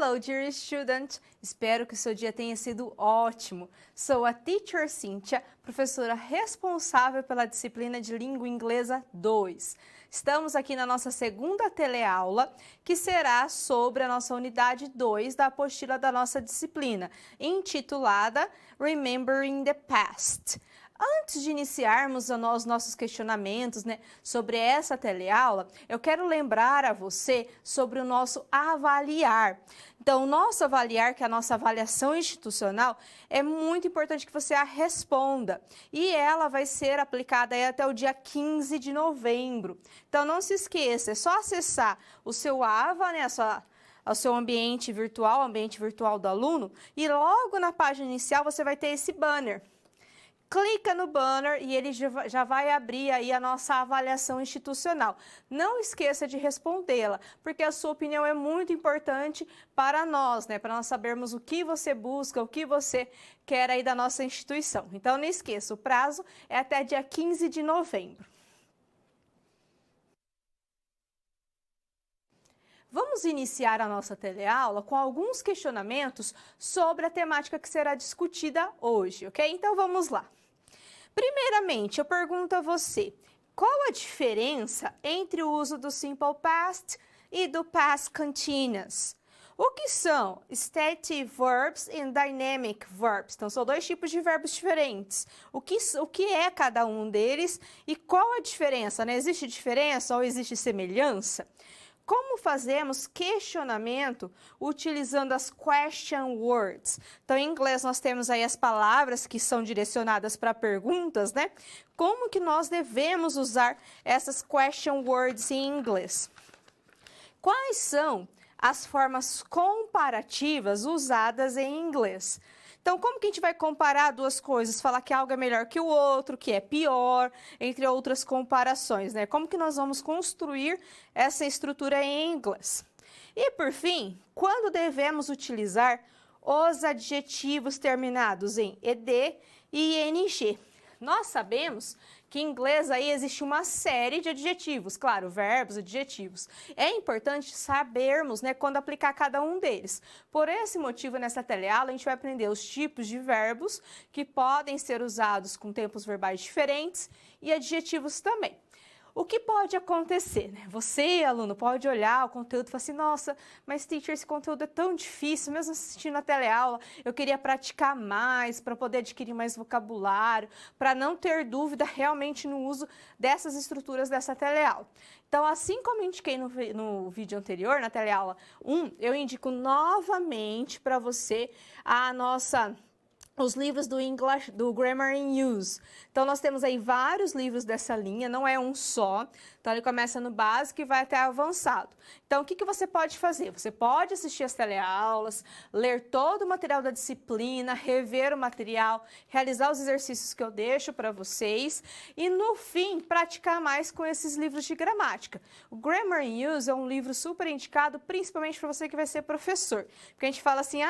Hello, dear student! Espero que o seu dia tenha sido ótimo. Sou a Teacher Cynthia, professora responsável pela disciplina de Língua Inglesa 2. Estamos aqui na nossa segunda teleaula, que será sobre a nossa unidade 2 da apostila da nossa disciplina, intitulada Remembering the Past. Antes de iniciarmos os nossos questionamentos, sobre essa teleaula, eu quero lembrar a você sobre o nosso avaliar. Então, o nosso avaliar, que é a nossa avaliação institucional, é muito importante que você a responda. E ela vai ser aplicada aí até o dia 15 de novembro. Então, não se esqueça, é só acessar o seu AVA, ao seu ambiente virtual do aluno, e logo na página inicial você vai ter esse banner. Clica no banner e ele já vai abrir aí a nossa avaliação institucional. Não esqueça de respondê-la, porque a sua opinião é muito importante para nós, para nós sabermos o que você busca, o que você quer aí da nossa instituição. Então, não esqueça, o prazo é até dia 15 de novembro. Vamos iniciar a nossa teleaula com alguns questionamentos sobre a temática que será discutida hoje, ok? Então, vamos lá. Primeiramente, eu pergunto a você, qual a diferença entre o uso do Simple Past e do Past Continuous? O que são Stative Verbs e Dynamic Verbs? Então, são dois tipos de verbos diferentes. O que é cada um deles e qual a diferença? Existe diferença ou existe semelhança? Como fazemos questionamento utilizando as question words? Então, em inglês, nós temos aí as palavras que são direcionadas para perguntas, Como que nós devemos usar essas question words em inglês? Quais são as formas comparativas usadas em inglês? Então, como que a gente vai comparar duas coisas? Falar que algo é melhor que o outro, que é pior, entre outras comparações, Como que nós vamos construir essa estrutura em inglês? E, por fim, quando devemos utilizar os adjetivos terminados em ed e ing? Nós sabemos que em inglês aí existe uma série de adjetivos, claro, verbos, adjetivos. É importante sabermos, quando aplicar cada um deles. Por esse motivo, nessa teleaula, a gente vai aprender os tipos de verbos que podem ser usados com tempos verbais diferentes e adjetivos também. O que pode acontecer? Você, aluno, pode olhar o conteúdo e falar assim, nossa, mas teacher, esse conteúdo é tão difícil, mesmo assistindo a teleaula, eu queria praticar mais, para poder adquirir mais vocabulário, para não ter dúvida realmente no uso dessas estruturas dessa teleaula. Então, assim como eu indiquei no vídeo anterior, na teleaula 1, eu indico novamente para você os livros do English, do Grammar in Use. Então, nós temos aí vários livros dessa linha, não é um só. Então, ele começa no básico e vai até avançado. Então, o que você pode fazer? Você pode assistir as teleaulas, ler todo o material da disciplina, rever o material, realizar os exercícios que eu deixo para vocês e, no fim, praticar mais com esses livros de gramática. O Grammar in Use é um livro super indicado, principalmente para você que vai ser professor. Porque a gente fala assim,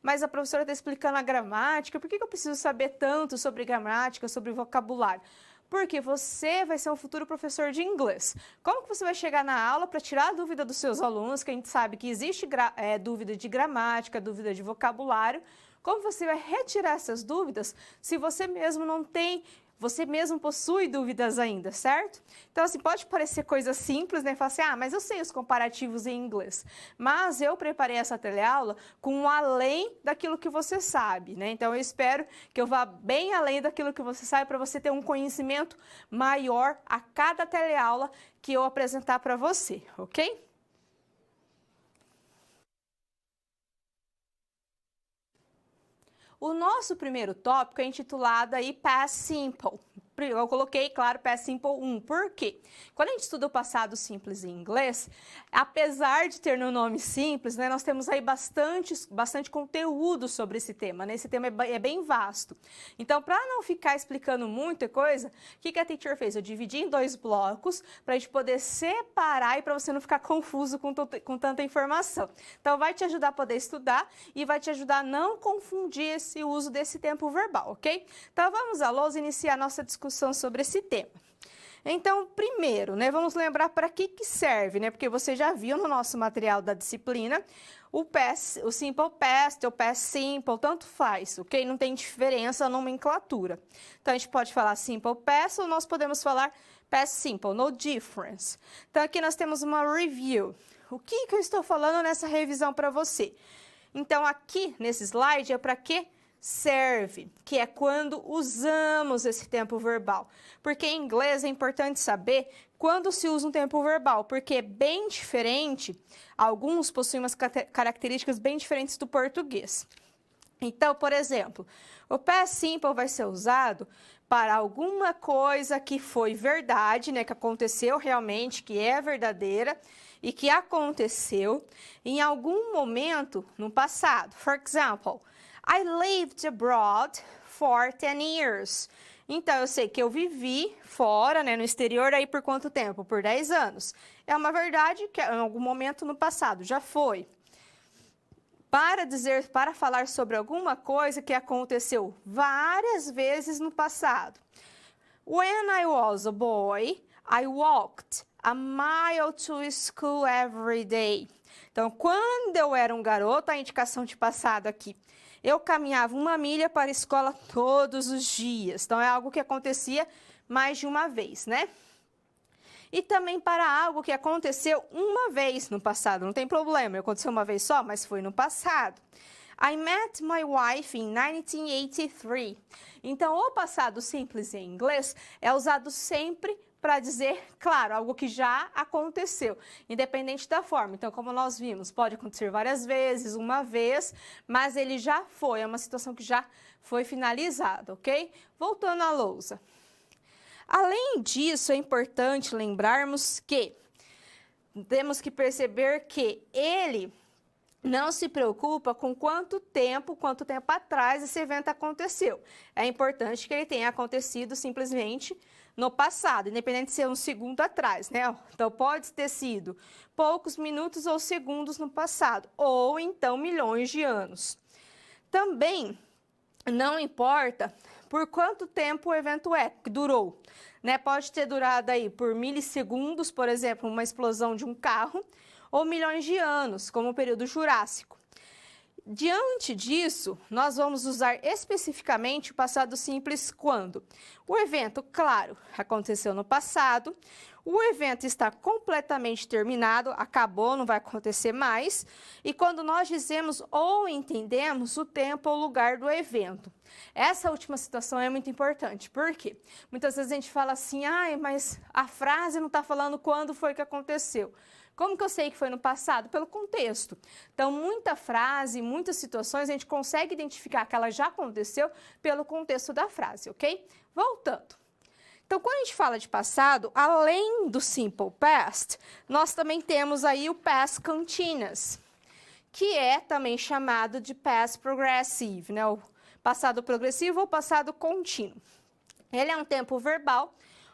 mas a professora está explicando a gramática, por que eu preciso saber tanto sobre gramática, sobre vocabulário? Porque você vai ser um futuro professor de inglês. Como que você vai chegar na aula para tirar a dúvida dos seus alunos, que a gente sabe que existe dúvida de gramática, dúvida de vocabulário? Como você vai retirar essas dúvidas se você mesmo não tem... Você mesmo possui dúvidas ainda, certo? Então, assim, pode parecer coisa simples, Falar assim, mas eu sei os comparativos em inglês. Mas eu preparei essa teleaula com um além daquilo que você sabe, Então, eu espero que eu vá bem além daquilo que você sabe para você ter um conhecimento maior a cada teleaula que eu apresentar para você, ok? O nosso primeiro tópico é intitulado aí Past Simple. Eu coloquei, claro, Past Simple 1. Por quê? Quando a gente estuda o passado simples em inglês, apesar de ter no nome simples, nós temos aí bastante conteúdo sobre esse tema, Esse tema é bem vasto. Então, para não ficar explicando muita coisa, o que a teacher fez? Eu dividi em 2 blocos para a gente poder separar e para você não ficar confuso com tanta informação. Então, vai te ajudar a poder estudar e vai te ajudar a não confundir esse uso desse tempo verbal, ok? Então, vamos à lousa iniciar a nossa discussão sobre esse tema. Então, primeiro, né, vamos lembrar para que serve, né? Porque você já viu no nosso material da disciplina o simple past ou past simple, tanto faz, ok? Não tem diferença a nomenclatura. Então, a gente pode falar simple past ou nós podemos falar past simple, no difference. Então, aqui nós temos uma review. O que eu estou falando nessa revisão para você? Então, aqui nesse slide é para que serve, que é quando usamos esse tempo verbal. Porque em inglês é importante saber quando se usa um tempo verbal, porque é bem diferente, alguns possuem umas características bem diferentes do português. Então, por exemplo, o past simple vai ser usado para alguma coisa que foi verdade, né, que aconteceu realmente, que é verdadeira e que aconteceu em algum momento no passado. For example, I lived abroad for 10 years. Então, eu sei que eu vivi fora, né, no exterior, aí por quanto tempo? Por 10 anos. É uma verdade que em algum momento no passado já foi. Para falar sobre alguma coisa que aconteceu várias vezes no passado. When I was a boy, I walked a mile to school every day. Então, quando eu era um garoto, a indicação de passado aqui, eu caminhava 1 milha para a escola todos os dias. Então, é algo que acontecia mais de uma vez, né? E também para algo que aconteceu uma vez no passado. Não tem problema, aconteceu uma vez só, mas foi no passado. I met my wife in 1983. Então, o passado simples em inglês é usado sempre para dizer, claro, algo que já aconteceu, independente da forma. Então, como nós vimos, pode acontecer várias vezes, uma vez, mas ele já foi, é uma situação que já foi finalizada, ok? Voltando à lousa. Além disso, é importante lembrarmos que temos que perceber que ele não se preocupa com quanto tempo atrás esse evento aconteceu. É importante que ele tenha acontecido simplesmente no passado, independente de ser um segundo atrás, né? Então, pode ter sido poucos minutos ou segundos no passado, ou então milhões de anos. Também não importa por quanto tempo o evento durou, né? Pode ter durado aí por milissegundos, por exemplo, uma explosão de um carro, ou milhões de anos, como o período Jurássico. Diante disso, nós vamos usar especificamente o passado simples quando o evento, claro, aconteceu no passado, o evento está completamente terminado, acabou, não vai acontecer mais, e quando nós dizemos ou entendemos o tempo ou lugar do evento. Essa última situação é muito importante, por quê? Muitas vezes a gente fala assim, mas a frase não está falando quando foi que aconteceu. Como que eu sei que foi no passado? Pelo contexto. Então, muita frase, muitas situações, a gente consegue identificar que ela já aconteceu pelo contexto da frase, ok? Voltando. Então, quando a gente fala de passado, além do simple past, nós também temos aí o past continuous, que é também chamado de past progressive, né? O passado progressivo ou passado contínuo. Ele é um tempo verbal,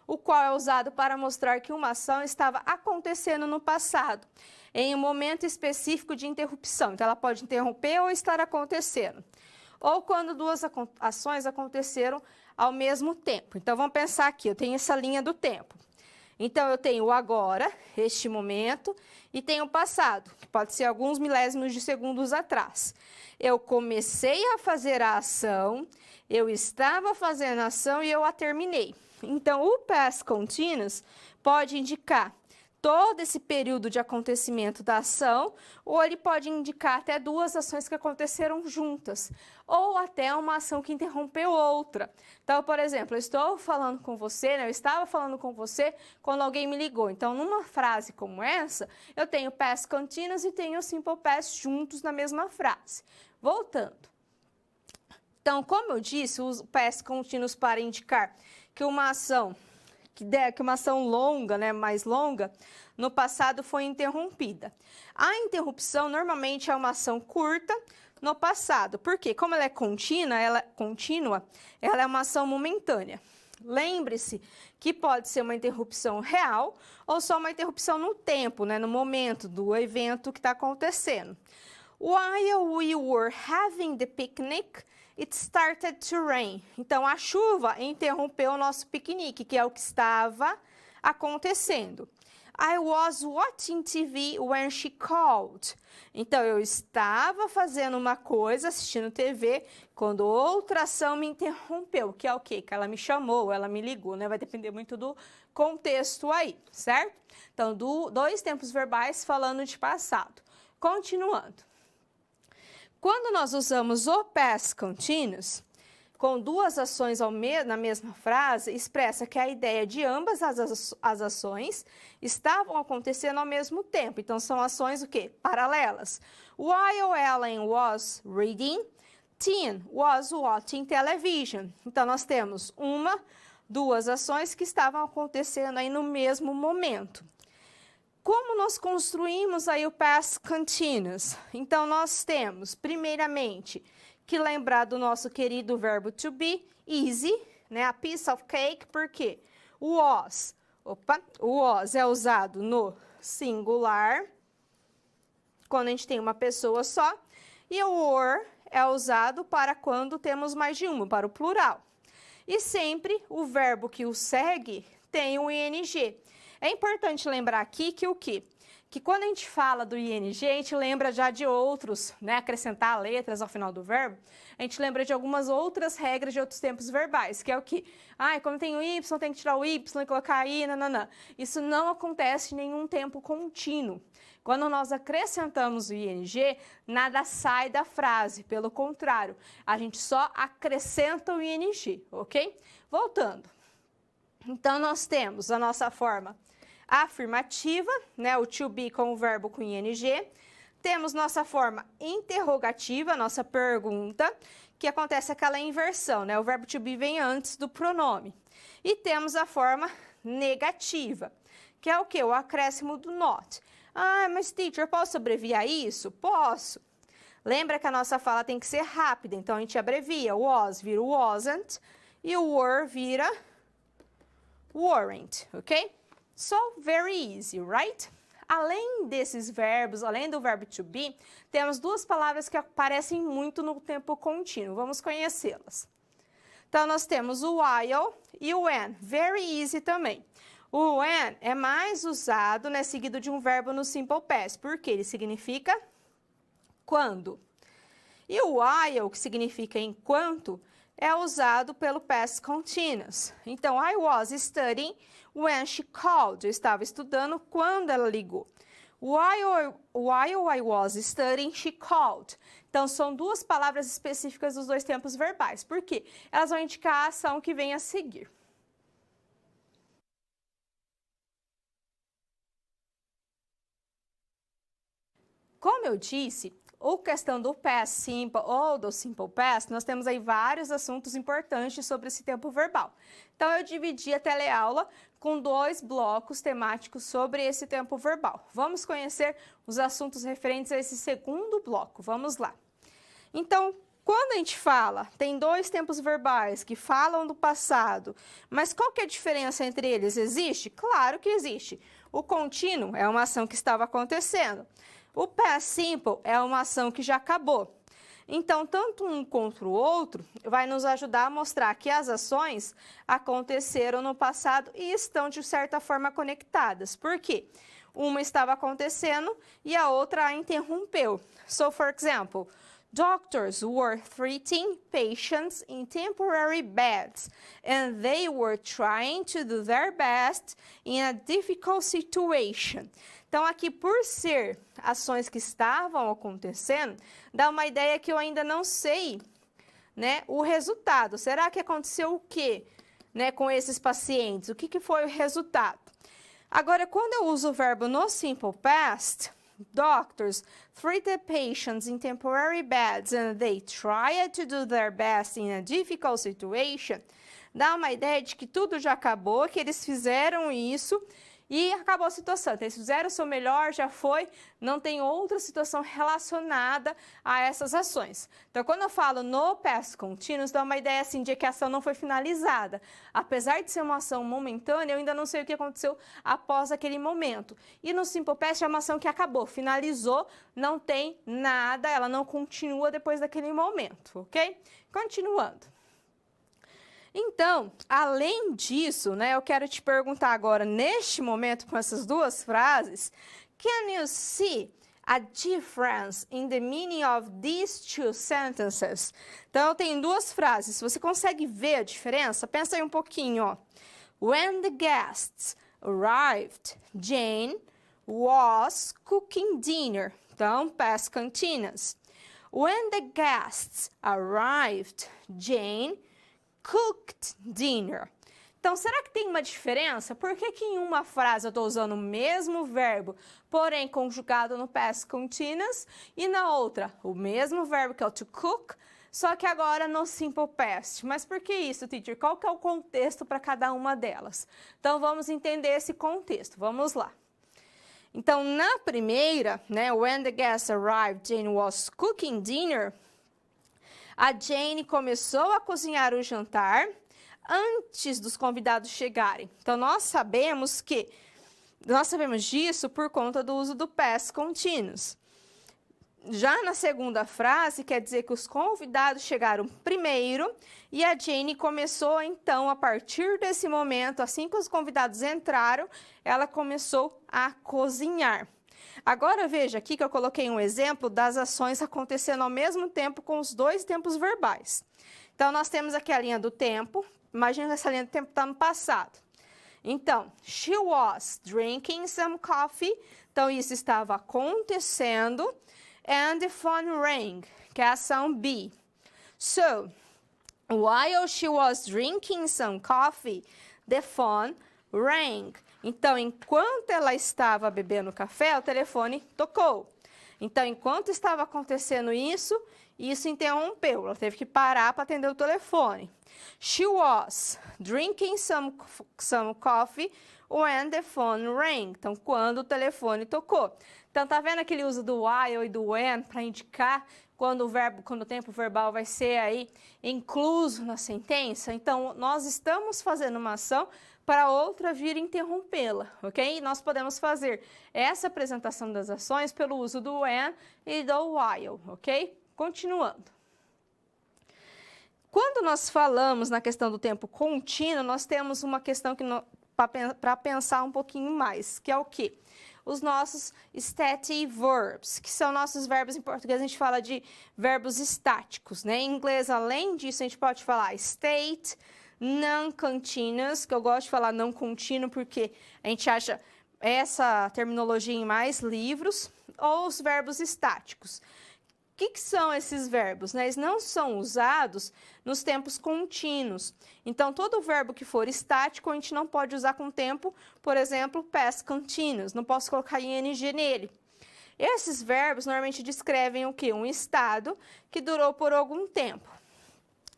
o qual é usado para mostrar que uma ação estava acontecendo no passado, em um momento específico de interrupção. Então, ela pode interromper ou estar acontecendo. Ou quando duas ações aconteceram ao mesmo tempo. Então, vamos pensar aqui, eu tenho essa linha do tempo. Então, eu tenho o agora, este momento, e tenho o passado, que pode ser alguns milésimos de segundos atrás. Eu comecei a fazer a ação, eu estava fazendo a ação e eu a terminei. Então, o past continuous pode indicar todo esse período de acontecimento da ação, ou ele pode indicar até duas ações que aconteceram juntas, ou até uma ação que interrompeu outra. Então, por exemplo, eu estou falando com você, né? Eu estava falando com você quando alguém me ligou. Então, numa frase como essa, eu tenho past continuous e tenho simple past juntos na mesma frase. Voltando. Então, como eu disse, uso past continuous para indicar que uma ação longa, né, mais longa, no passado foi interrompida. A interrupção normalmente é uma ação curta no passado, porque como ela é contínua, ela é uma ação momentânea. Lembre-se que pode ser uma interrupção real ou só uma interrupção no tempo, né, no momento do evento que está acontecendo. While we were having the picnic, it started to rain. Então, a chuva interrompeu o nosso piquenique, que é o que estava acontecendo. I was watching TV when she called. Então, eu estava fazendo uma coisa, assistindo TV, quando outra ação me interrompeu, que é o quê? Que ela me chamou, ela me ligou, né? Vai depender muito do contexto aí, certo? Então, dois tempos verbais falando de passado. Continuando. Quando nós usamos o past continuous, com duas ações na mesma frase, expressa que a ideia de ambas as ações estavam acontecendo ao mesmo tempo. Então, são ações o quê? Paralelas. While Ellen was reading, Tim was watching television. Então, nós temos duas ações que estavam acontecendo aí no mesmo momento. Como nós construímos aí o past continuous? Então, nós temos, primeiramente, que lembrar do nosso querido verbo to be, easy, né? A piece of cake, por quê? O was é usado no singular, quando a gente tem uma pessoa só, e o were é usado para quando temos mais de uma, para o plural. E sempre o verbo que o segue tem o ing. É importante lembrar aqui que o quê? Que quando a gente fala do ing, a gente lembra já de outros, né? Acrescentar letras ao final do verbo, a gente lembra de algumas outras regras de outros tempos verbais, que é o quê? Quando tem o y, tem que tirar o y e colocar i, nananã. Isso não acontece em nenhum tempo contínuo. Quando nós acrescentamos o ing, nada sai da frase, pelo contrário, a gente só acrescenta o ing, ok? Voltando. Então, nós temos a nossa forma afirmativa, né, o to be com o verbo com ing. Temos nossa forma interrogativa, nossa pergunta, que acontece aquela inversão, né? O verbo to be vem antes do pronome. E temos a forma negativa, que é o quê? O acréscimo do not. Mas teacher, eu posso abreviar isso? Posso. Lembra que a nossa fala tem que ser rápida, então a gente abrevia. O was vira o wasn't e o were vira weren't, ok? So, very easy, right? Além desses verbos, além do verbo to be, temos duas palavras que aparecem muito no tempo contínuo. Vamos conhecê-las. Então, nós temos o while e o when. Very easy também. O when é mais usado, né, seguido de um verbo no simple past, porque ele significa quando. E o while, que significa enquanto, é usado pelo past continuous. Então, I was studying when she called. Eu estava estudando quando ela ligou. While I was studying, she called. Então, são duas palavras específicas dos dois tempos verbais. Por quê? Elas vão indicar a ação que vem a seguir. Como eu disse, ou questão do past simple ou do simple past, nós temos aí vários assuntos importantes sobre esse tempo verbal. Então, eu dividi a teleaula com dois blocos temáticos sobre esse tempo verbal. Vamos conhecer os assuntos referentes a esse segundo bloco. Vamos lá. Então, quando a gente fala, tem dois tempos verbais que falam do passado, mas qual que é a diferença entre eles? Existe? Claro que existe. O contínuo é uma ação que estava acontecendo. O past simple é uma ação que já acabou. Então, tanto um quanto o outro vai nos ajudar a mostrar que as ações aconteceram no passado e estão, de certa forma, conectadas. Por quê? Uma estava acontecendo e a outra a interrompeu. So, for example, doctors were treating patients in temporary beds, and they were trying to do their best in a difficult situation. Então, aqui, por ser ações que estavam acontecendo, dá uma ideia que eu ainda não sei, né, o resultado. Será que aconteceu o quê, né, com esses pacientes? O que foi o resultado? Agora, quando eu uso o verbo no simple past, doctors treated patients in temporary beds and they tried to do their best in a difficult situation, dá uma ideia de que tudo já acabou, que eles fizeram isso e acabou a situação. Então, eles fizeram o seu melhor, já foi, não tem outra situação relacionada a essas ações. Então, quando eu falo no past continuous, dá uma ideia assim de que a ação não foi finalizada. Apesar de ser uma ação momentânea, eu ainda não sei o que aconteceu após aquele momento. E no simple past é uma ação que acabou, finalizou, não tem nada, ela não continua depois daquele momento, ok? Continuando. Então, além disso, né, eu quero te perguntar agora, neste momento, com essas duas frases, can you see a difference in the meaning of these two sentences? Então, tem duas frases. Você consegue ver a diferença? Pensa aí um pouquinho, ó. When the guests arrived, Jane was cooking dinner. Então, past continuous. When the guests arrived, Jane cooked dinner. Então, será que tem uma diferença? Por que que em uma frase eu estou usando o mesmo verbo, porém conjugado no past continuous, e na outra o mesmo verbo, que é o to cook, só que agora no simple past? Mas por que isso, teacher? Qual que é o contexto para cada uma delas? Então, vamos entender esse contexto. Vamos lá. Então, na primeira, né, when the guests arrived, Jane was cooking dinner. A Jane começou a cozinhar o jantar antes dos convidados chegarem. Então, nós sabemos disso por conta do uso do past continuous. Já na segunda frase, quer dizer que os convidados chegaram primeiro e a Jane começou, então, a partir desse momento, assim que os convidados entraram, ela começou a cozinhar. Agora, veja aqui que eu coloquei um exemplo das ações acontecendo ao mesmo tempo com os dois tempos verbais. Então, nós temos aqui a linha do tempo. Imagina que essa linha do tempo está no passado. Então, she was drinking some coffee. Então, isso estava acontecendo. And the phone rang, que é a ação be. So, while she was drinking some coffee, the phone rang. Então, enquanto ela estava bebendo café, o telefone tocou. Então, enquanto estava acontecendo isso interrompeu. Ela teve que parar para atender o telefone. She was drinking some coffee when the phone rang. Então, quando o telefone tocou. Então, tá vendo aquele uso do while e do when para indicar quando o tempo verbal vai ser aí incluso na sentença? Então, nós estamos fazendo uma ação para outra vir interrompê-la, ok? Nós podemos fazer essa apresentação das ações pelo uso do when e do while, ok? Continuando. Quando nós falamos na questão do tempo contínuo, nós temos uma questão para pensar um pouquinho mais, que é o quê? Os nossos static verbs, que são nossos verbos, em português a gente fala de verbos estáticos, né? Em inglês, além disso, a gente pode falar state, non-continuous, que eu gosto de falar não contínuo porque a gente acha essa terminologia em mais livros, ou os verbos estáticos. O que são esses verbos? Né? Eles não são usados nos tempos contínuos. Então, todo verbo que for estático, a gente não pode usar com tempo, por exemplo, past continuous. Não posso colocar ing nele. Esses verbos normalmente descrevem o quê? Um estado que durou por algum tempo.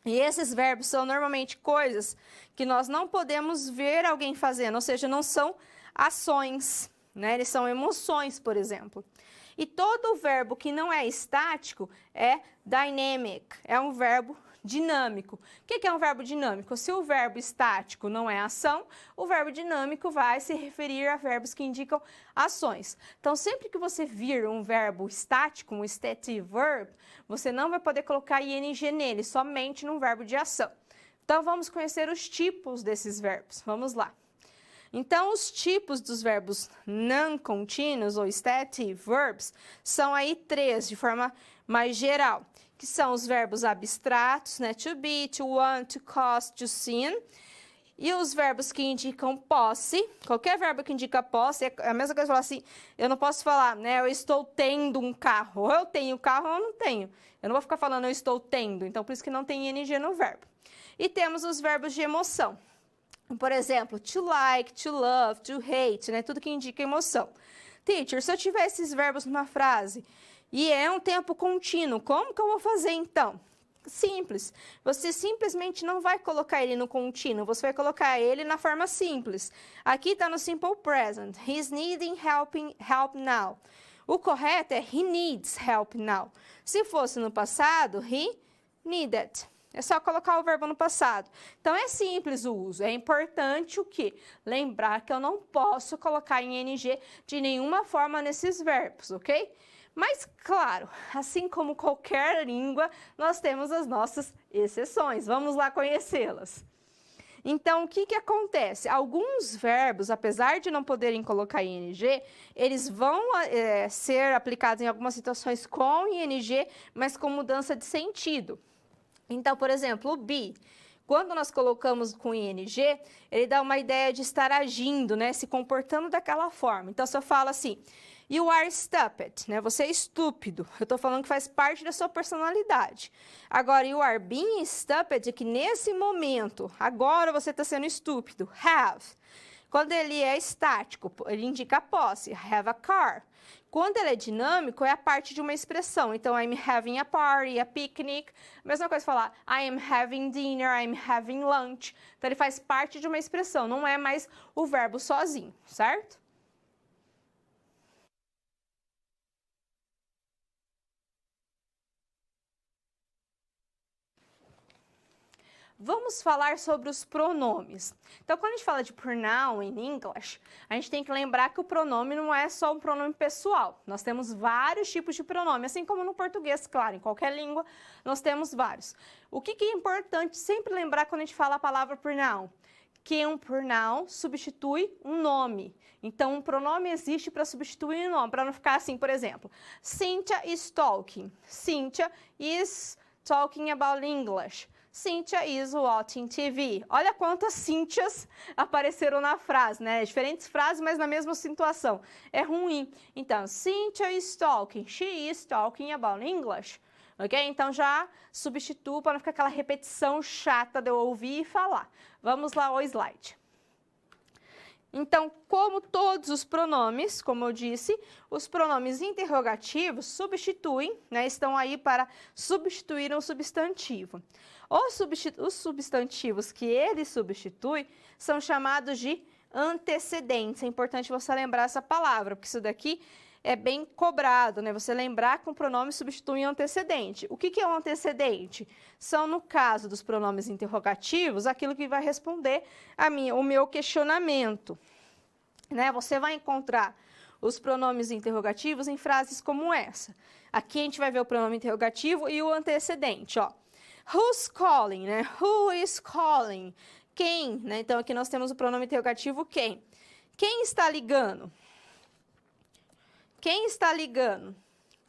E esses verbos são normalmente coisas que nós não podemos ver alguém fazendo, ou seja, não são ações, né? Eles são emoções, por exemplo. E todo verbo que não é estático é dynamic, é um verbo dinâmico. O que é um verbo dinâmico? Se o verbo estático não é ação, o verbo dinâmico vai se referir a verbos que indicam ações. Então, sempre que você vir um verbo estático, um static verb, você não vai poder colocar ing nele, somente num verbo de ação. Então, vamos conhecer os tipos desses verbos. Vamos lá. Então, os tipos dos verbos não contínuos ou static verbs são aí 3, de forma mais geral, que são os verbos abstratos, né? To be, to want, to cause, to seen. E os verbos que indicam posse, qualquer verbo que indica posse, é a mesma coisa que falar assim, eu não posso falar, né? Eu estou tendo um carro, ou eu tenho carro ou eu não tenho. Eu não vou ficar falando eu estou tendo, então por isso que não tem ing no verbo. E temos os verbos de emoção. Por exemplo, to like, to love, to hate, né? Tudo que indica emoção. Teacher, se eu tiver esses verbos numa frase e é um tempo contínuo, como que eu vou fazer então? Simples. Você simplesmente não vai colocar ele no contínuo, você vai colocar ele na forma simples. Aqui está no simple present. He's needing help now. O correto é he needs help now. Se fosse no passado, he needed. É só colocar o verbo no passado. Então, é simples o uso. É importante o quê? Lembrar que eu não posso colocar em ing de nenhuma forma nesses verbos, ok? Mas, claro, assim como qualquer língua, nós temos as nossas exceções. Vamos lá conhecê-las. Então, o que que acontece? Alguns verbos, apesar de não poderem colocar ing, eles vão ser aplicados em algumas situações com ing, mas com mudança de sentido. Então, por exemplo, o be. Quando nós colocamos com ing, ele dá uma ideia de estar agindo, né? Se comportando daquela forma. Então, se eu falo assim, you are stupid, né? Você é estúpido. Eu estou falando que faz parte da sua personalidade. Agora, you are being stupid, é que nesse momento, agora você está sendo estúpido. Have. Quando ele é estático, ele indica a posse. Have a car. Quando ele é dinâmico, é a parte de uma expressão. Então, I'm having a party, a picnic. Mesma coisa falar, I am having dinner, I'm having lunch. Então, ele faz parte de uma expressão, não é mais o verbo sozinho, certo? Vamos falar sobre os pronomes. Então, quando a gente fala de pronoun em English, a gente tem que lembrar que o pronome não é só um pronome pessoal. Nós temos vários tipos de pronome, assim como no português, claro, em qualquer língua nós temos vários. O que é importante sempre lembrar quando a gente fala a palavra pronoun? Que um pronoun substitui um nome. Então, um pronome existe para substituir um nome, para não ficar assim, por exemplo, Cynthia is talking. Cynthia is talking about English. Cynthia is watching TV. Olha quantas Cynthias apareceram na frase, né? Diferentes frases, mas na mesma situação. É ruim. Então, Cynthia is talking. She is talking about English. Ok? Então, já substituo para não ficar aquela repetição chata de eu ouvir e falar. Vamos lá ao slide. Então, como todos os pronomes, como eu disse, os pronomes interrogativos substituem, né, estão aí para substituir um substantivo. Os substantivos que ele substitui são chamados de antecedentes. É importante você lembrar essa palavra, porque isso daqui é bem cobrado, né? Você lembrar que um pronome substitui um antecedente. O que é um antecedente? São, no caso dos pronomes interrogativos, aquilo que vai responder o meu questionamento, né? Você vai encontrar os pronomes interrogativos em frases como essa. Aqui a gente vai ver o pronome interrogativo e o antecedente, ó. Who's calling, né? Who is calling? Quem, né? Então, aqui nós temos o pronome interrogativo quem. Quem está ligando? Quem está ligando?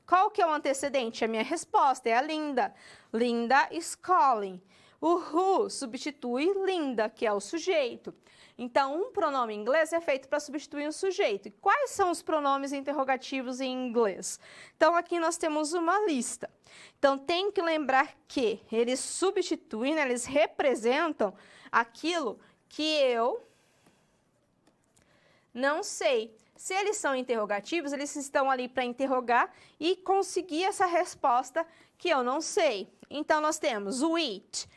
Qual que é o antecedente? A minha resposta é a Linda. Linda is calling. O who substitui Linda, que é o sujeito. Então, um pronome em inglês é feito para substituir um sujeito. E quais são os pronomes interrogativos em inglês? Então, aqui nós temos uma lista. Então, tem que lembrar que eles substituem, né, eles representam aquilo que eu não sei. Se eles são interrogativos, eles estão ali para interrogar e conseguir essa resposta que eu não sei. Então, nós temos which.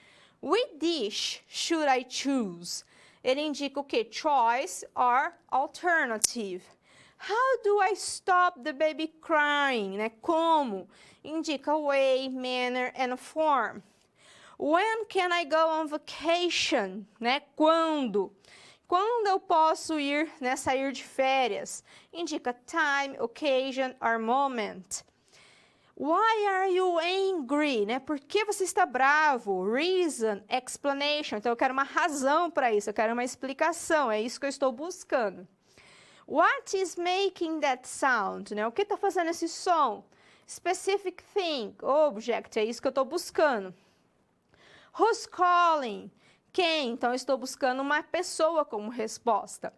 Which dish should I choose? Ele indica o quê? Choice or alternative. How do I stop the baby crying? Né? Como? Indica way, manner and form. When can I go on vacation? Né? Quando? Quando eu posso ir, né, sair de férias? Indica time, occasion or moment. Why are you angry? Né? Por que você está bravo? Reason, explanation. Então, eu quero uma razão para isso, eu quero uma explicação, é isso que eu estou buscando. What is making that sound? Né? O que está fazendo esse som? Specific thing, object, é isso que eu estou buscando. Who's calling? Quem? Então, eu estou buscando uma pessoa como resposta.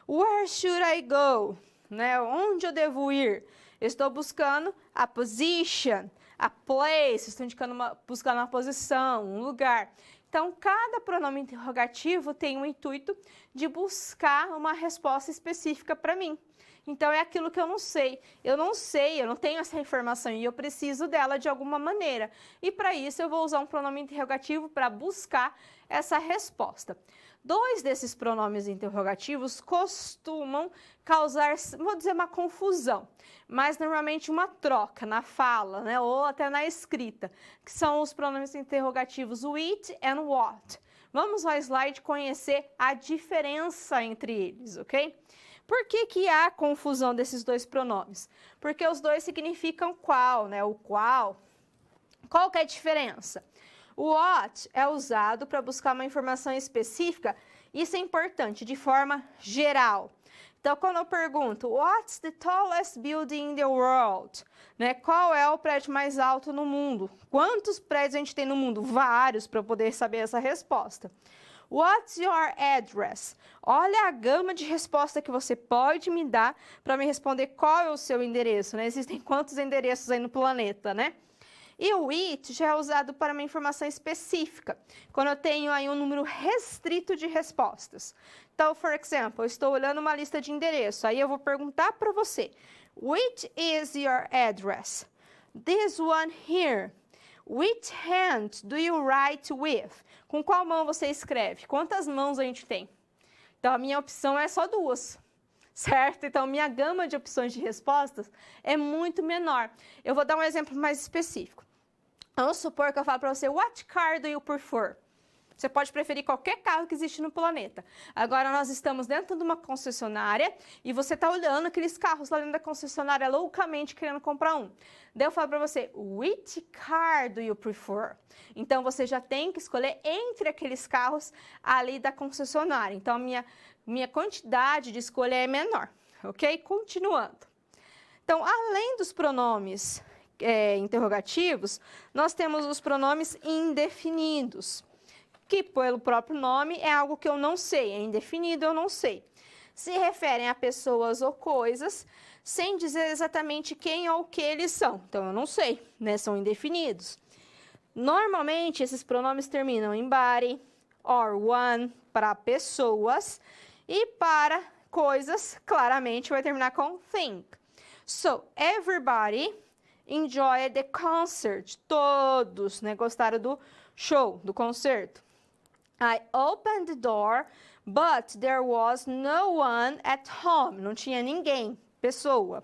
Where should I go? Né? Onde eu devo ir? Eu estou buscando a position, a place, estou indicando buscando uma posição, um lugar. Então, cada pronome interrogativo tem o intuito de buscar uma resposta específica para mim. Então, é aquilo que eu não sei. Eu não tenho essa informação e eu preciso dela de alguma maneira. E para isso, eu vou usar um pronome interrogativo para buscar essa resposta. Dois desses pronomes interrogativos costumam causar, vou dizer, uma confusão, mas normalmente uma troca na fala, né, ou até na escrita, que são os pronomes interrogativos which and what. Vamos ao slide conhecer a diferença entre eles, ok? Por que há confusão desses dois pronomes? Porque os dois significam qual, né, o qual. Qual que é a diferença? O what é usado para buscar uma informação específica, isso é importante, de forma geral. Então, quando eu pergunto, what's the tallest building in the world? Né? Qual é o prédio mais alto no mundo? Quantos prédios a gente tem no mundo? Vários, para eu poder saber essa resposta. What's your address? Olha a gama de resposta que você pode me dar para me responder qual é o seu endereço, né? Existem quantos endereços aí no planeta, né? E o it já é usado para uma informação específica, quando eu tenho aí um número restrito de respostas. Então, por exemplo, eu estou olhando uma lista de endereços, aí eu vou perguntar para você, which is your address? This one here. Which hand do you write with? Com qual mão você escreve? Quantas mãos a gente tem? Então, a minha opção é só duas, certo? Então, minha gama de opções de respostas é muito menor. Eu vou dar um exemplo mais específico. Vamos supor que eu falo para você, what car do you prefer? Você pode preferir qualquer carro que existe no planeta. Agora, nós estamos dentro de uma concessionária e você está olhando aqueles carros lá dentro da concessionária loucamente querendo comprar um. Daí eu falo para você, which car do you prefer? Então, você já tem que escolher entre aqueles carros ali da concessionária. Então, minha quantidade de escolha é menor, ok? Continuando. Então, além dos pronomes interrogativos, nós temos os pronomes indefinidos, que pelo próprio nome é algo que eu não sei, é indefinido, eu não sei. Se referem a pessoas ou coisas, sem dizer exatamente quem ou o que eles são. Então, eu não sei, né? São indefinidos. Normalmente, esses pronomes terminam em body, or one, para pessoas, e para coisas, claramente, vai terminar com think. So, everybody enjoyed the concert. Todos, né, gostaram do show, do concerto. I opened the door, but there was no one at home. Não tinha ninguém, pessoa.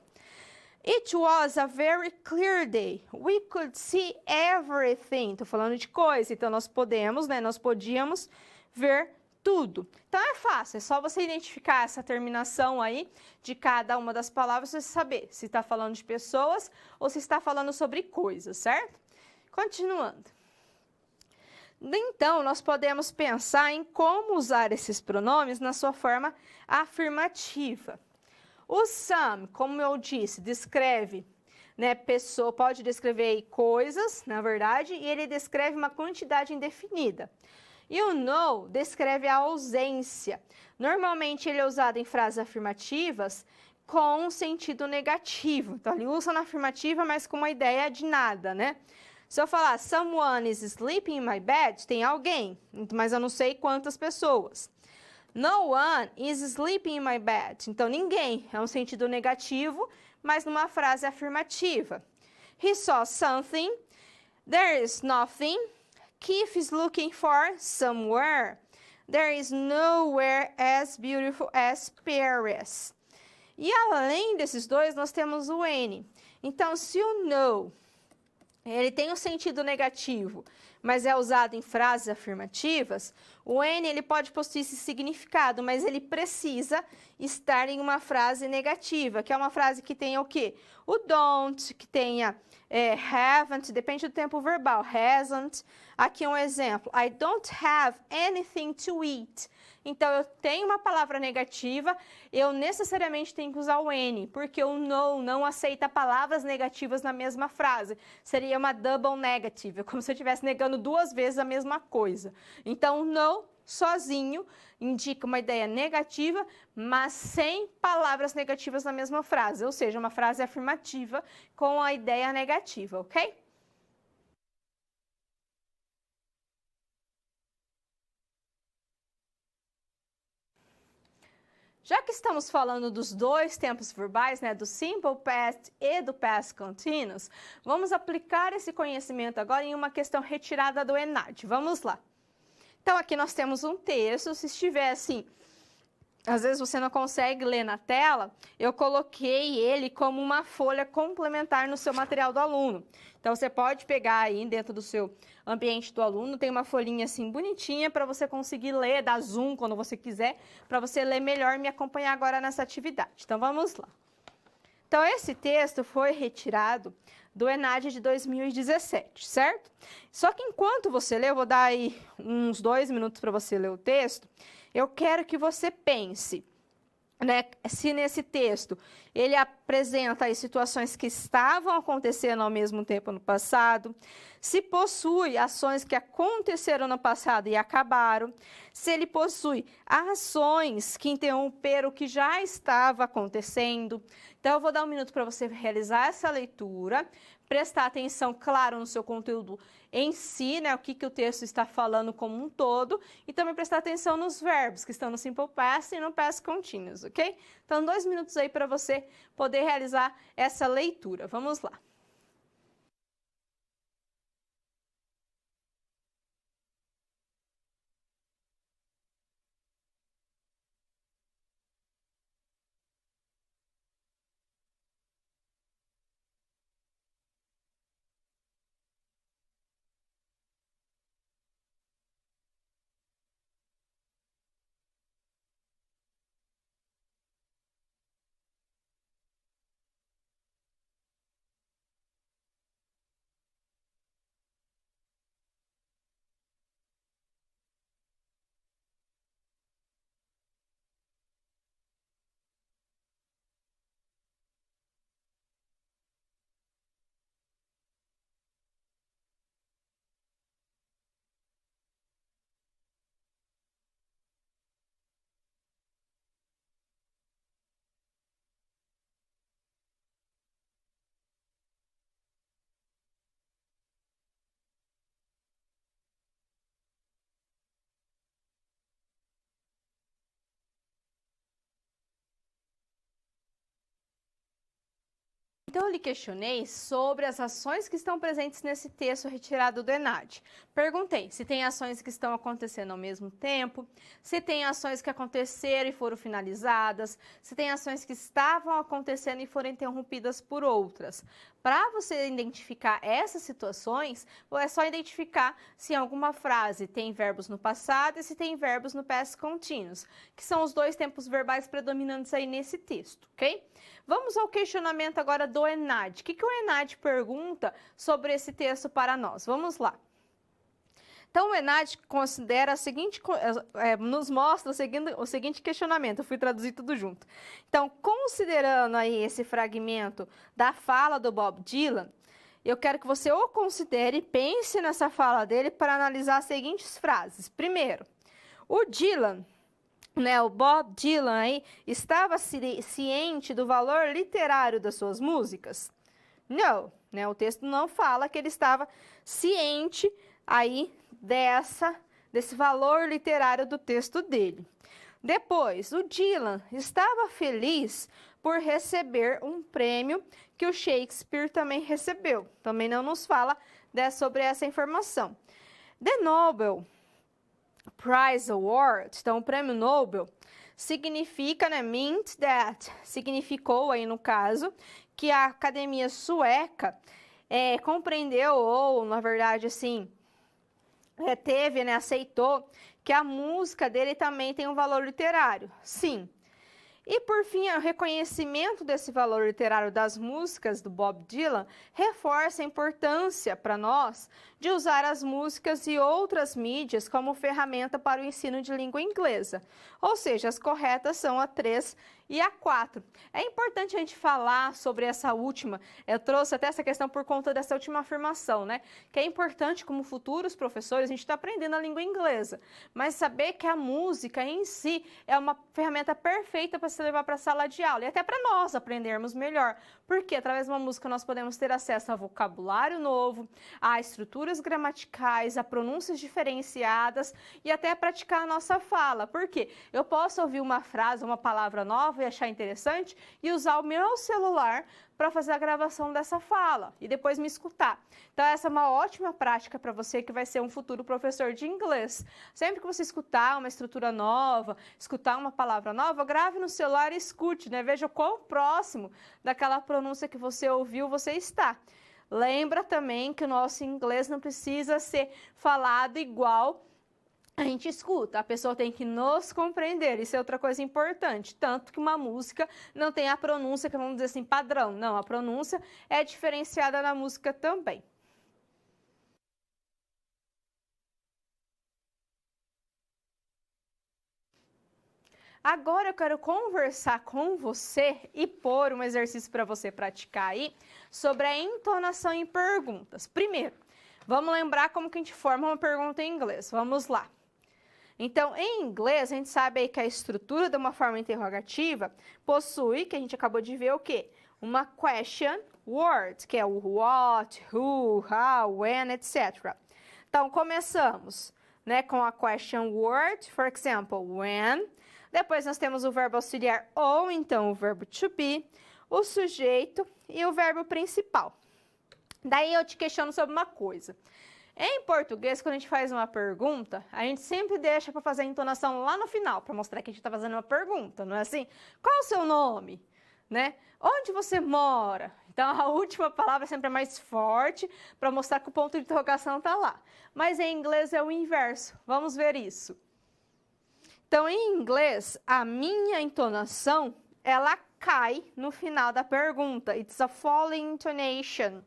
It was a very clear day. We could see everything. Estou falando de coisa, então nós podemos, né? Nós podíamos ver tudo. Então é fácil, é só você identificar essa terminação aí de cada uma das palavras e você saber se está falando de pessoas ou se está falando sobre coisas, certo? Continuando. Então, nós podemos pensar em como usar esses pronomes na sua forma afirmativa. O some, como eu disse, descreve, né, pessoa, pode descrever coisas, na verdade, e ele descreve uma quantidade indefinida. E o no descreve a ausência. Normalmente, ele é usado em frases afirmativas com um sentido negativo. Então, ele usa na afirmativa, mas com uma ideia de nada, né? Se eu falar, someone is sleeping in my bed, tem alguém, mas eu não sei quantas pessoas. No one is sleeping in my bed. Então, ninguém é um sentido negativo, mas numa frase afirmativa. He saw something. There is nothing. Keith is looking for somewhere. There is nowhere as beautiful as Paris. E além desses dois, nós temos o N. Então, se o no ele tem um sentido negativo, mas é usado em frases afirmativas, o N ele pode possuir esse significado, mas ele precisa estar em uma frase negativa, que é uma frase que tenha o quê? O don't, que tenha haven't, depende do tempo verbal, hasn't. Aqui um exemplo, I don't have anything to eat. Então, eu tenho uma palavra negativa, eu necessariamente tenho que usar o N, porque o no não aceita palavras negativas na mesma frase. Seria uma double negative, como se eu estivesse negando duas vezes a mesma coisa. Então, o no sozinho indica uma ideia negativa, mas sem palavras negativas na mesma frase, ou seja, uma frase afirmativa com a ideia negativa, ok? Já que estamos falando dos dois tempos verbais, né, do simple past e do past continuous, vamos aplicar esse conhecimento agora em uma questão retirada do ENAD. Vamos lá. Então, aqui nós temos um texto, se estiver assim, às vezes você não consegue ler na tela, eu coloquei ele como uma folha complementar no seu material do aluno. Então, você pode pegar aí dentro do seu ambiente do aluno, tem uma folhinha assim bonitinha para você conseguir ler, dar zoom quando você quiser, para você ler melhor e me acompanhar agora nessa atividade. Então, vamos lá. Então, esse texto foi retirado do ENAD de 2017, certo? Só que enquanto você lê, eu vou dar aí uns 2 minutos para você ler o texto, eu quero que você pense, né, se nesse texto ele apresenta aí situações que estavam acontecendo ao mesmo tempo no passado, se possui ações que aconteceram no passado e acabaram, se ele possui ações que interromperam o que já estava acontecendo. Então, eu vou dar 1 minuto para você realizar essa leitura, prestar atenção, claro, no seu conteúdo em si, né, o que o texto está falando como um todo, e também prestar atenção nos verbos que estão no Simple Past e no Past Continuous, ok? Então, 2 minutos aí para você poder realizar essa leitura. Vamos lá. Então, eu lhe questionei sobre as ações que estão presentes nesse texto retirado do ENAD. Perguntei se tem ações que estão acontecendo ao mesmo tempo, se tem ações que aconteceram e foram finalizadas, se tem ações que estavam acontecendo e foram interrompidas por outras. Para você identificar essas situações, é só identificar se em alguma frase tem verbos no passado e se tem verbos no past continuous, que são os 2 tempos verbais predominantes aí nesse texto, ok? Vamos ao questionamento agora do ENAD. O que o ENAD pergunta sobre esse texto para nós? Vamos lá. Então, o ENAD considera a seguinte, nos mostra o seguinte questionamento, eu fui traduzir tudo junto. Então, considerando aí esse fragmento da fala do Bob Dylan, eu quero que você o considere e pense nessa fala dele para analisar as seguintes frases. Primeiro, o Dylan, né, o Bob Dylan aí, estava ciente do valor literário das suas músicas? Não, né, o texto não fala que ele estava ciente aí desse valor literário do texto dele. Depois, o Dylan estava feliz por receber um prêmio que o Shakespeare também recebeu. Também não nos fala sobre essa informação. The Nobel Prize Award, então o prêmio Nobel, significa, né, meant that, significou aí no caso, que a academia sueca compreendeu, ou na verdade assim, teve, né, aceitou que a música dele também tem um valor literário. Sim. E, por fim, o reconhecimento desse valor literário das músicas do Bob Dylan reforça a importância para nós de usar as músicas e outras mídias como ferramenta para o ensino de língua inglesa. Ou seja, as corretas são a 3 e a 4. É importante a gente falar sobre essa última, eu trouxe até essa questão por conta dessa última afirmação, né? Que é importante, como futuros professores, a gente está aprendendo a língua inglesa, mas saber que a música em si é uma ferramenta perfeita para se levar para a sala de aula e até para nós aprendermos melhor, porque através de uma música nós podemos ter acesso a vocabulário novo, a estruturas gramaticais, a pronúncias diferenciadas e até praticar a nossa fala, porque eu posso ouvir uma frase, uma palavra nova e achar interessante e usar o meu celular para fazer a gravação dessa fala e depois me escutar. Então, essa é uma ótima prática para você que vai ser um futuro professor de inglês. Sempre que você escutar uma estrutura nova, escutar uma palavra nova, grave no celular e escute, né? Veja o quão próximo daquela pronúncia que você ouviu você está. Lembra também que o nosso inglês não precisa ser falado igual a gente escuta, a pessoa tem que nos compreender, isso é outra coisa importante, tanto que uma música não tem a pronúncia, que vamos dizer assim, padrão, não, a pronúncia é diferenciada na música também. Agora eu quero conversar com você e pôr um exercício para você praticar aí sobre a entonação em perguntas. Primeiro, vamos lembrar como que a gente forma uma pergunta em inglês, vamos lá. Então, em inglês, a gente sabe aí que a estrutura de uma forma interrogativa possui, que a gente acabou de ver o quê? Uma question word, que é o what, who, how, when, etc. Então, começamos, né, com a question word, for example, when. Depois nós temos o verbo auxiliar ou então o verbo to be, o sujeito e o verbo principal. Daí eu te questiono sobre uma coisa. Em português, quando a gente faz uma pergunta, a gente sempre deixa para fazer a entonação lá no final, para mostrar que a gente está fazendo uma pergunta, não é assim? Qual o seu nome? Né? Onde você mora? Então, a última palavra sempre é mais forte, para mostrar que o ponto de interrogação está lá. Mas em inglês é o inverso. Vamos ver isso. Então, em inglês, a minha entonação, ela cai no final da pergunta. It's a falling intonation.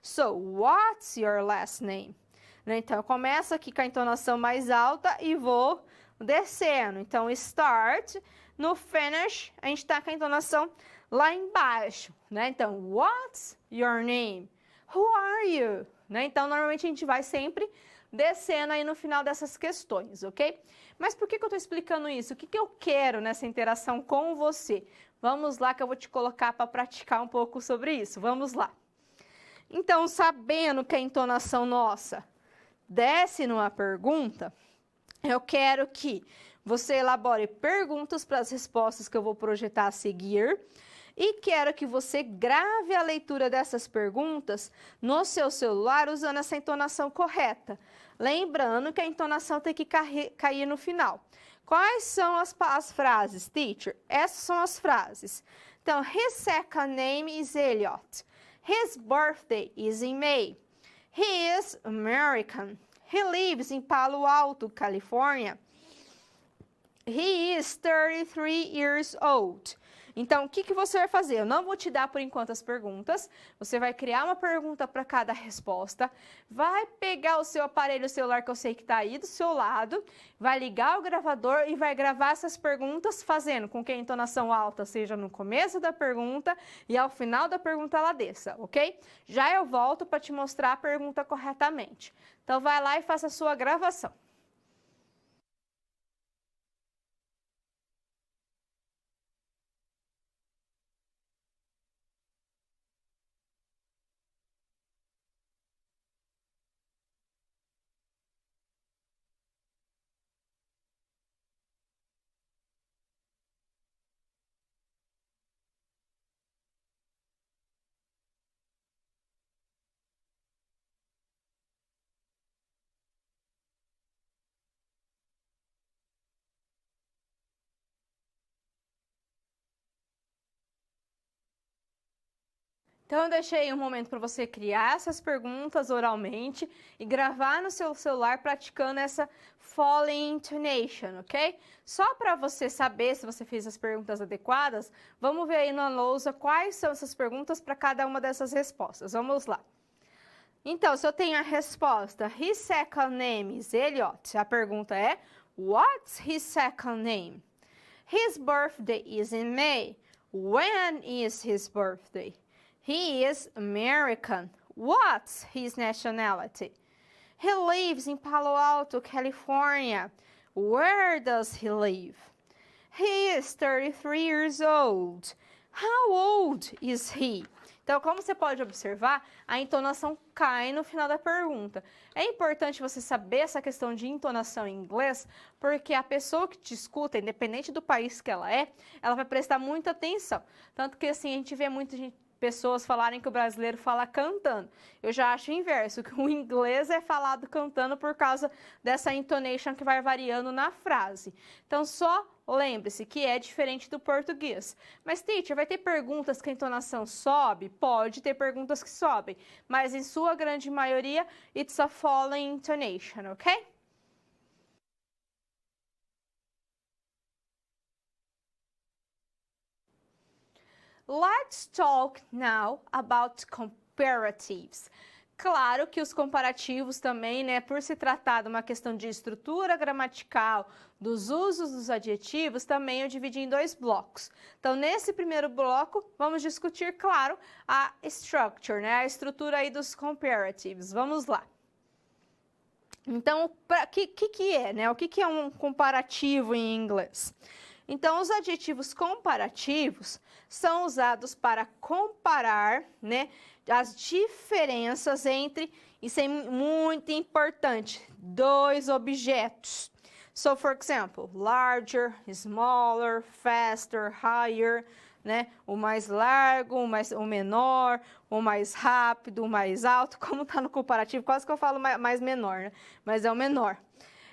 So, what's your last name? Então, eu começo aqui com a entonação mais alta e vou descendo. Então, start, no finish, a gente está com a entonação lá embaixo, né? Então, what's your name? Who are you? Né? Então, normalmente a gente vai sempre descendo aí no final dessas questões, ok? Mas por que eu estou explicando isso? O que eu quero nessa interação com você? Vamos lá que eu vou te colocar para praticar um pouco sobre isso. Vamos lá. Então, sabendo que a entonação nossa desce numa pergunta, eu quero que você elabore perguntas para as respostas que eu vou projetar a seguir e quero que você grave a leitura dessas perguntas no seu celular usando essa entonação correta. Lembrando que a entonação tem que cair no final. Quais são as frases, teacher? Essas são as frases. Então, his second name is Elliot. His birthday is in May. He is American. He lives in Palo Alto, California. He is 33 years old. Então, o que você vai fazer? Eu não vou te dar, por enquanto, as perguntas. Você vai criar uma pergunta para cada resposta. Vai pegar o seu aparelho celular, que eu sei que está aí do seu lado. Vai ligar o gravador e vai gravar essas perguntas, fazendo com que a entonação alta seja no começo da pergunta e ao final da pergunta ela desça, ok? Já eu volto para te mostrar a pergunta corretamente. Então, vai lá e faça a sua gravação. Então, eu deixei um momento para você criar essas perguntas oralmente e gravar no seu celular praticando essa falling intonation, ok? Só para você saber se você fez as perguntas adequadas, vamos ver aí na lousa quais são essas perguntas para cada uma dessas respostas. Vamos lá. Então, se eu tenho a resposta, his second name is Elliot, a pergunta é, what's his second name? His birthday is in May. When is his birthday? He is American. What's his nationality? He lives in Palo Alto, California. Where does he live? He is 33 years old. How old is he? Então, como você pode observar, a entonação cai no final da pergunta. É importante você saber essa questão de entonação em inglês, porque a pessoa que te escuta, independente do país que ela vai prestar muita atenção. Tanto que, assim, a gente vê muita gente, pessoas falarem que o brasileiro fala cantando. Eu já acho o inverso, que o inglês é falado cantando por causa dessa intonation que vai variando na frase. Então, só lembre-se que é diferente do português. Mas, teacher, vai ter perguntas que a entonação sobe? Pode ter perguntas que sobem, mas em sua grande maioria, it's a falling intonation, ok? let's talk now about comparatives. Claro que os comparativos também, né, por se tratar de uma questão de estrutura gramatical, dos usos dos adjetivos, também eu dividi em 2 blocos. Então, nesse primeiro bloco, vamos discutir, claro, a structure, né, a estrutura aí dos comparatives. Vamos lá. Então, o que é, né? O que é um comparativo em inglês? Então, os adjetivos comparativos são usados para comparar, né, as diferenças entre, isso é muito importante, 2 objetos. So, for example, larger, smaller, faster, higher, né? O mais largo, o menor, o mais rápido, o mais alto. Como está no comparativo, quase que eu falo mais menor, né? Mas é o menor.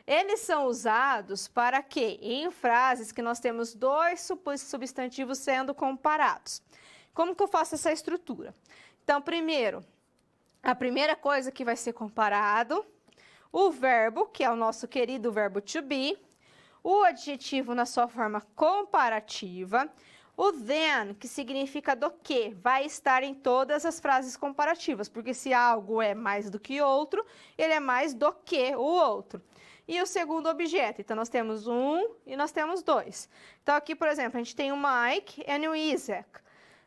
Eles são usados para quê? Em frases que nós temos 2 substantivos sendo comparados. Como que eu faço essa estrutura? Então, primeiro, a primeira coisa que vai ser comparado, o verbo, que é o nosso querido verbo to be, o adjetivo na sua forma comparativa, o then, que significa do que, vai estar em todas as frases comparativas, porque se algo é mais do que outro, ele é mais do que o outro. E o segundo objeto, então nós temos um e nós temos 2. Então aqui, por exemplo, a gente tem o Mike e o Isaac.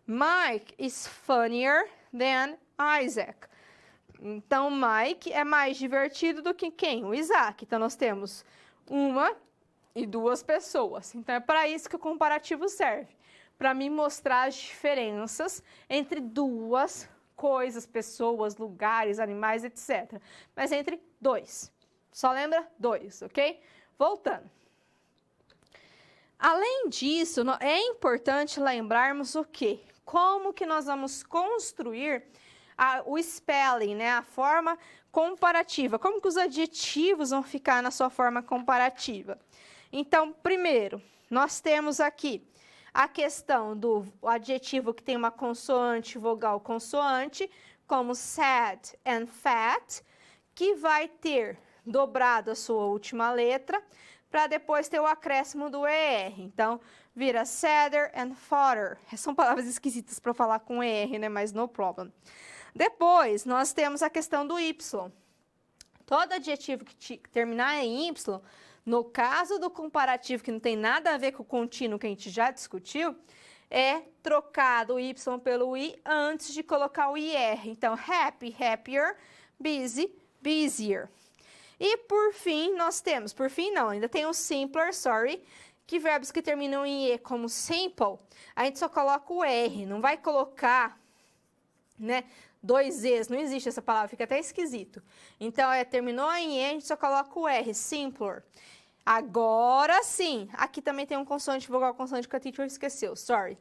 Mike is funnier than Isaac. Então, Mike é mais divertido do que quem? O Isaac. Então, nós temos 1 e 2 pessoas. Então, é para isso que o comparativo serve. Para me mostrar as diferenças entre 2 coisas, pessoas, lugares, animais, etc. Mas entre 2. Só lembra 2, ok? Voltando. Além disso, é importante lembrarmos o quê? Como que nós vamos construir o spelling, né? A forma comparativa. Como que os adjetivos vão ficar na sua forma comparativa? Então, primeiro, nós temos aqui a questão do adjetivo que tem uma consoante, vogal, consoante, como sad and fat, que vai ter dobrado a sua última letra, para depois ter o acréscimo do ER. Então, vira sadder and fatter. São palavras esquisitas para falar com ER, né? Mas no problem. Depois, nós temos a questão do Y. Todo adjetivo que terminar em Y, no caso do comparativo, que não tem nada a ver com o contínuo que a gente já discutiu, é trocado o Y pelo I antes de colocar o IR. Então, happy, happier, busy, busier. E por fim, nós temos, por fim não, ainda tem o simpler, sorry, que verbos que terminam em E como simple, a gente só coloca o R, não vai colocar, né, 2 E's, não existe essa palavra, fica até esquisito. Então, terminou em E, a gente só coloca o R, simpler. Agora sim, aqui também tem um consoante, vogal, consoante que a teacher esqueceu, sorry.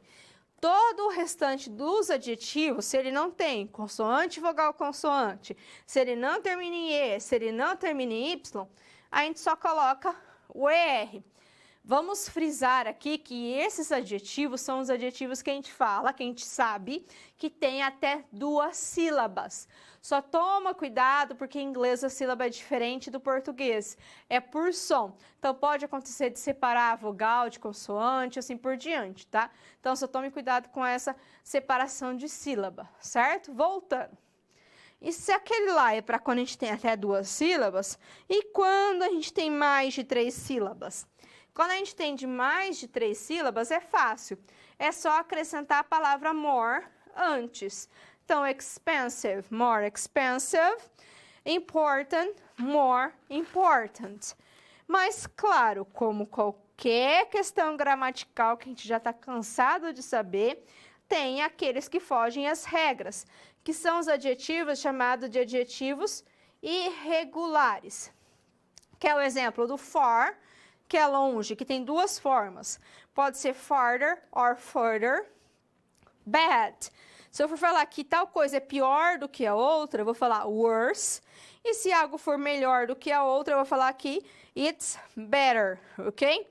Todo o restante dos adjetivos, se ele não tem consoante, vogal, consoante, se ele não termina em E, se ele não termina em Y, a gente só coloca o ER. Vamos frisar aqui que esses adjetivos são os adjetivos que a gente fala, que a gente sabe, que tem até 2 sílabas. Só toma cuidado porque em inglês a sílaba é diferente do português, é por som. Então pode acontecer de separar a vogal de consoante, assim por diante, tá? Então só tome cuidado com essa separação de sílaba, certo? Voltando. E se aquele lá é para quando a gente tem até 2 sílabas, e quando a gente tem mais de 3 sílabas? Quando a gente tem de mais de 3 sílabas, é fácil. É só acrescentar a palavra more antes. Então, expensive, more expensive. Important, more important. Mas, claro, como qualquer questão gramatical que a gente já está cansado de saber, tem aqueles que fogem às regras, que são os adjetivos chamados de adjetivos irregulares. Que é o exemplo do far, que é longe, que tem 2 formas. Pode ser farther or further. Bad. Se eu for falar que tal coisa é pior do que a outra, eu vou falar worse. E se algo for melhor do que a outra, eu vou falar que it's better, ok?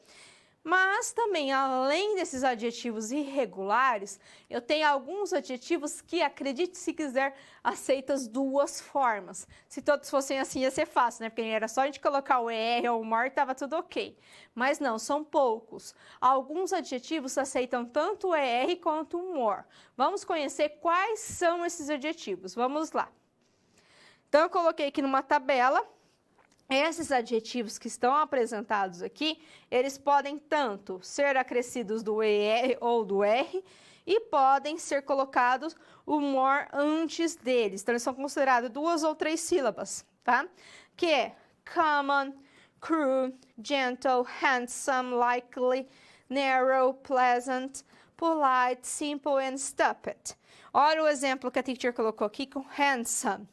Mas também, além desses adjetivos irregulares, eu tenho alguns adjetivos que, acredite se quiser, aceitam as duas formas. Se todos fossem assim, ia ser fácil, né? Porque era só a gente colocar o ER ou o MORE e estava tudo ok. Mas não, são poucos. Alguns adjetivos aceitam tanto o ER quanto o MORE. Vamos conhecer quais são esses adjetivos. Vamos lá. Então, eu coloquei aqui numa tabela. Esses adjetivos que estão apresentados aqui, eles podem tanto ser acrescidos do ER ou do R e podem ser colocados o MORE antes deles. Então, eles são considerados 2 ou 3 sílabas, tá? Que é common, cruel, gentle, handsome, likely, narrow, pleasant, polite, simple and stupid. Olha o exemplo que a teacher colocou aqui com handsome.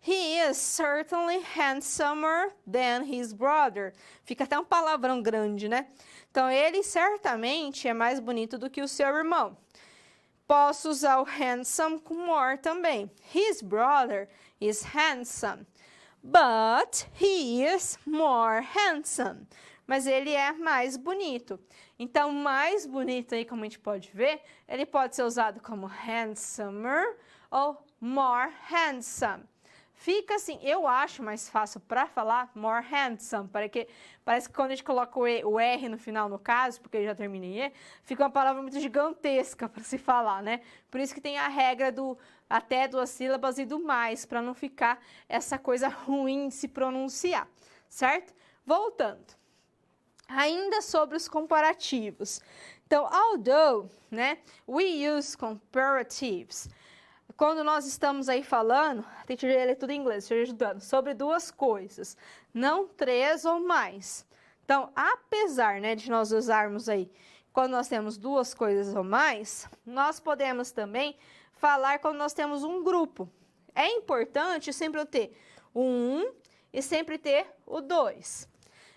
He is certainly handsomer than his brother. Fica até um palavrão grande, né? Então, ele certamente é mais bonito do que o seu irmão. Posso usar o handsome com more também. His brother is handsome, but he is more handsome. Mas ele é mais bonito. Então, mais bonito aí, como a gente pode ver, ele pode ser usado como handsomer ou more handsome. Fica assim, eu acho mais fácil para falar more handsome, porque parece que quando a gente coloca o R no final, no caso, porque eu já terminei E, fica uma palavra muito gigantesca para se falar, né? Por isso que tem a regra do até 2 sílabas e do mais, para não ficar essa coisa ruim de se pronunciar, certo? Voltando. Ainda sobre os comparativos. Então, although, né, we use comparatives. Quando nós estamos aí falando, tem que ler tudo em inglês, estou ajudando, sobre 2 coisas, não 3 ou mais. Então, apesar, né, de nós usarmos aí, quando nós temos 2 coisas ou mais, nós podemos também falar quando nós temos um grupo. É importante sempre eu ter o 1 e sempre ter o 2.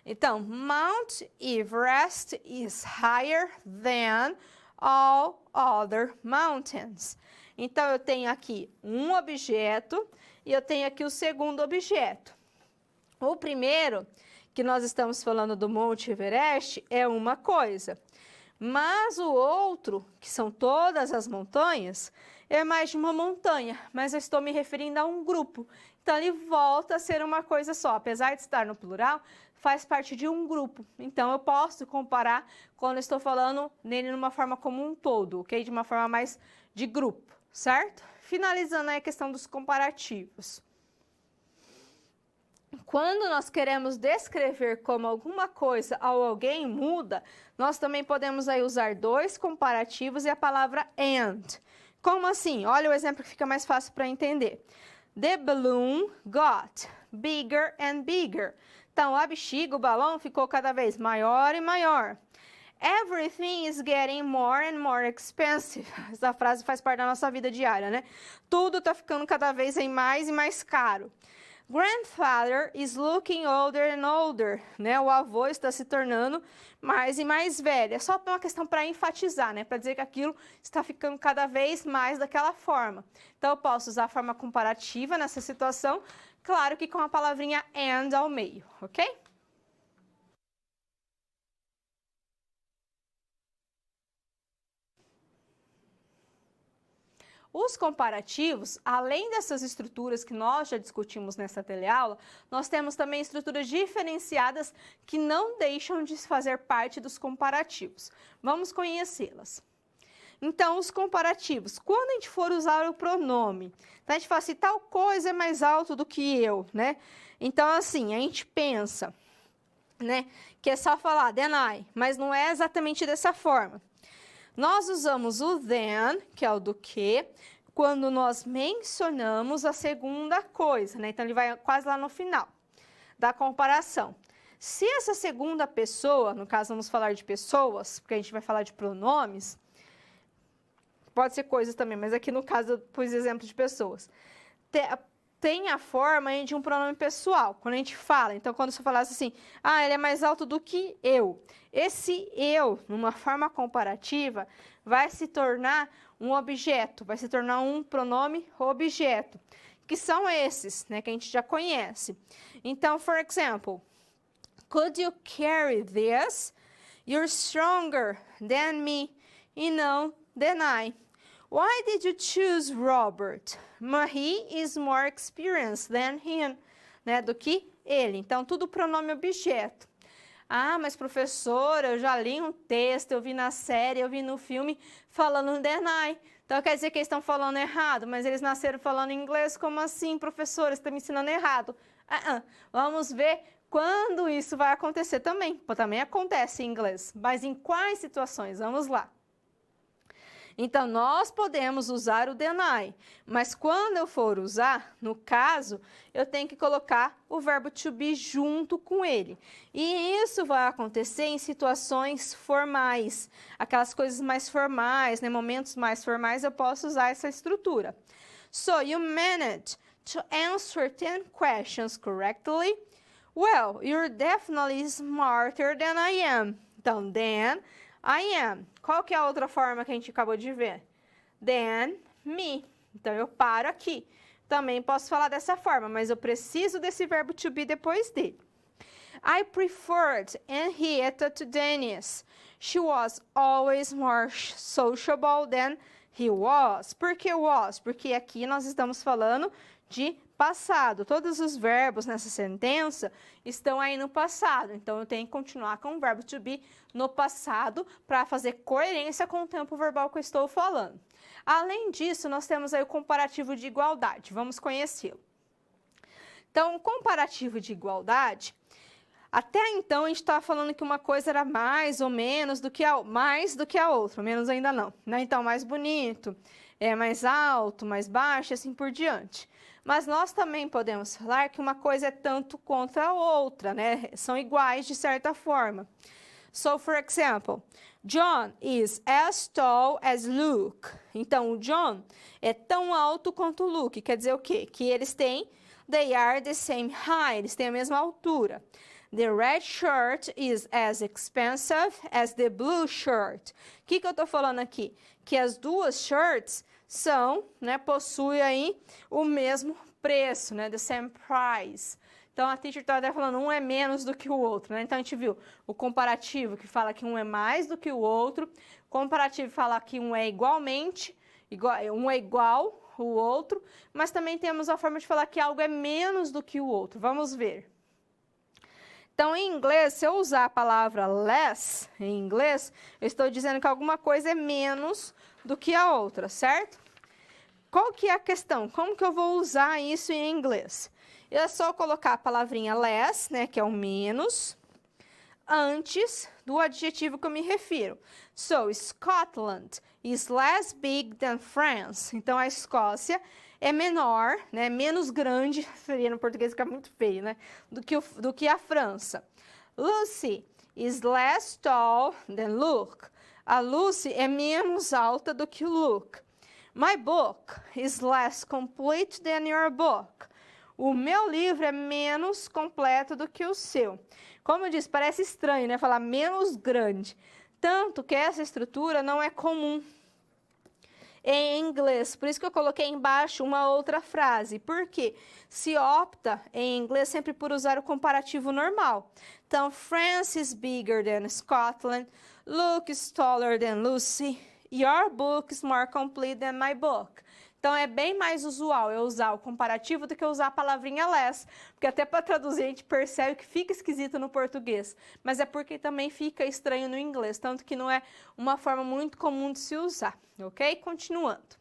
Então, Mount Everest is higher than all other mountains. Então, eu tenho aqui um objeto e eu tenho aqui o segundo objeto. O primeiro, que nós estamos falando do Monte Everest, é uma coisa. Mas o outro, que são todas as montanhas, é mais de uma montanha, mas eu estou me referindo a um grupo. Então, ele volta a ser uma coisa só. Apesar de estar no plural, faz parte de um grupo. Então, eu posso comparar quando eu estou falando nele numa forma como um todo, ok? De uma forma mais de grupo. Certo? Finalizando aí a questão dos comparativos. Quando nós queremos descrever como alguma coisa ou alguém muda, nós também podemos aí usar 2 comparativos e a palavra and. Como assim? Olha o exemplo que fica mais fácil para entender. The balloon got bigger and bigger. Então, a bexiga, o balão, ficou cada vez maior e maior. Everything is getting more and more expensive. Essa frase faz parte da nossa vida diária, né? Tudo está ficando cada vez mais e mais caro. Grandfather is looking older and older, né? O avô está se tornando mais e mais velho. É só uma questão para enfatizar, né? Para dizer que aquilo está ficando cada vez mais daquela forma. Então, eu posso usar a forma comparativa nessa situação, claro que com a palavrinha and ao meio, ok? Os comparativos, além dessas estruturas que nós já discutimos nessa teleaula, nós temos também estruturas diferenciadas que não deixam de fazer parte dos comparativos. Vamos conhecê-las. Então, os comparativos, quando a gente for usar o pronome, então a gente fala assim, tal coisa é mais alto do que eu, né? Então, assim, a gente pensa, né, que é só falar than I, mas não é exatamente dessa forma. Nós usamos o than, que é o do que, quando nós mencionamos a segunda coisa, né? Então, ele vai quase lá no final da comparação. Se essa segunda pessoa, no caso, vamos falar de pessoas, porque a gente vai falar de pronomes, pode ser coisas também, mas aqui no caso eu pus exemplo de pessoas. Tem a forma de um pronome pessoal, quando a gente fala. Então, quando você falasse assim, ele é mais alto do que eu. Esse eu, numa forma comparativa, vai se tornar um objeto, vai se tornar um pronome objeto, que são esses, né, que a gente já conhece. Então, for example, could you carry this? You're stronger than me e não than I. Why did you choose Robert? He is more experienced than him, né, do que ele. Então, tudo pronome objeto. Ah, mas professora, eu já li um texto, eu vi na série, eu vi no filme falando than I. Então, quer dizer que eles estão falando errado, mas eles nasceram falando inglês? Como assim, professora? Você está me ensinando errado. Vamos ver quando isso vai acontecer também. Também acontece em inglês, mas em quais situações? Vamos lá. Então, nós podemos usar o than I, mas quando eu for usar, no caso, eu tenho que colocar o verbo to be junto com ele. E isso vai acontecer em situações formais, aquelas coisas mais formais, né? Momentos mais formais, eu posso usar essa estrutura. So, you managed to answer 10 questions correctly? Well, you're definitely smarter than I am. Então, than I am. Qual que é a outra forma que a gente acabou de ver? Than me. Então, eu paro aqui. Também posso falar dessa forma, mas eu preciso desse verbo to be depois dele. I preferred Henrietta to Dennis. She was always more sociable than he was. Por que was? Porque aqui nós estamos falando de passado. Todos os verbos nessa sentença estão aí no passado. Então, eu tenho que continuar com o verbo to be no passado para fazer coerência com o tempo verbal que eu estou falando. Além disso, nós temos aí o comparativo de igualdade. Vamos conhecê-lo. Então, o comparativo de igualdade, até então a gente estava falando que uma coisa era mais ou menos do que a outra, menos ainda não, né? Então, mais bonito, mais alto, mais baixo, assim por diante. Mas nós também podemos falar que uma coisa é tanto contra a outra, né? São iguais de certa forma. So, for example, John is as tall as Luke. Então, o John é tão alto quanto o Luke. Quer dizer o quê? Que they are the same height, eles têm a mesma altura. The red shirt is as expensive as the blue shirt. O que eu estou falando aqui? Que as duas shirts são, né, possuem aí o mesmo preço, né, the same price. Então, a teacher está até falando, um é menos do que o outro, né? Então, a gente viu o comparativo, que fala que um é mais do que o outro. O comparativo fala que um é um é igual o outro. Mas também temos a forma de falar que algo é menos do que o outro. Vamos ver. Então, em inglês, se eu usar a palavra less, em inglês, eu estou dizendo que alguma coisa é menos do que a outra, certo? Qual que é a questão? Como que eu vou usar isso em inglês? É só colocar a palavrinha less, né, que é o menos, antes do adjetivo que eu me refiro. So, Scotland is less big than France. Então, a Escócia é menor, né, menos grande, seria no português ficar muito feio, né, do que a França. Lucy is less tall than Luke. A Lucy é menos alta do que o Luke. My book is less complete than your book. O meu livro é menos completo do que o seu. Como eu disse, parece estranho, né, falar menos grande. Tanto que essa estrutura não é comum em inglês. Por isso que eu coloquei embaixo uma outra frase. Por quê? Se opta em inglês sempre por usar o comparativo normal. Então, France is bigger than Scotland. Luke is taller than Lucy. Your book is more complete than my book. Então, é bem mais usual eu usar o comparativo do que usar a palavrinha less, porque até para traduzir a gente percebe que fica esquisito no português, mas é porque também fica estranho no inglês, tanto que não é uma forma muito comum de se usar, ok? Continuando.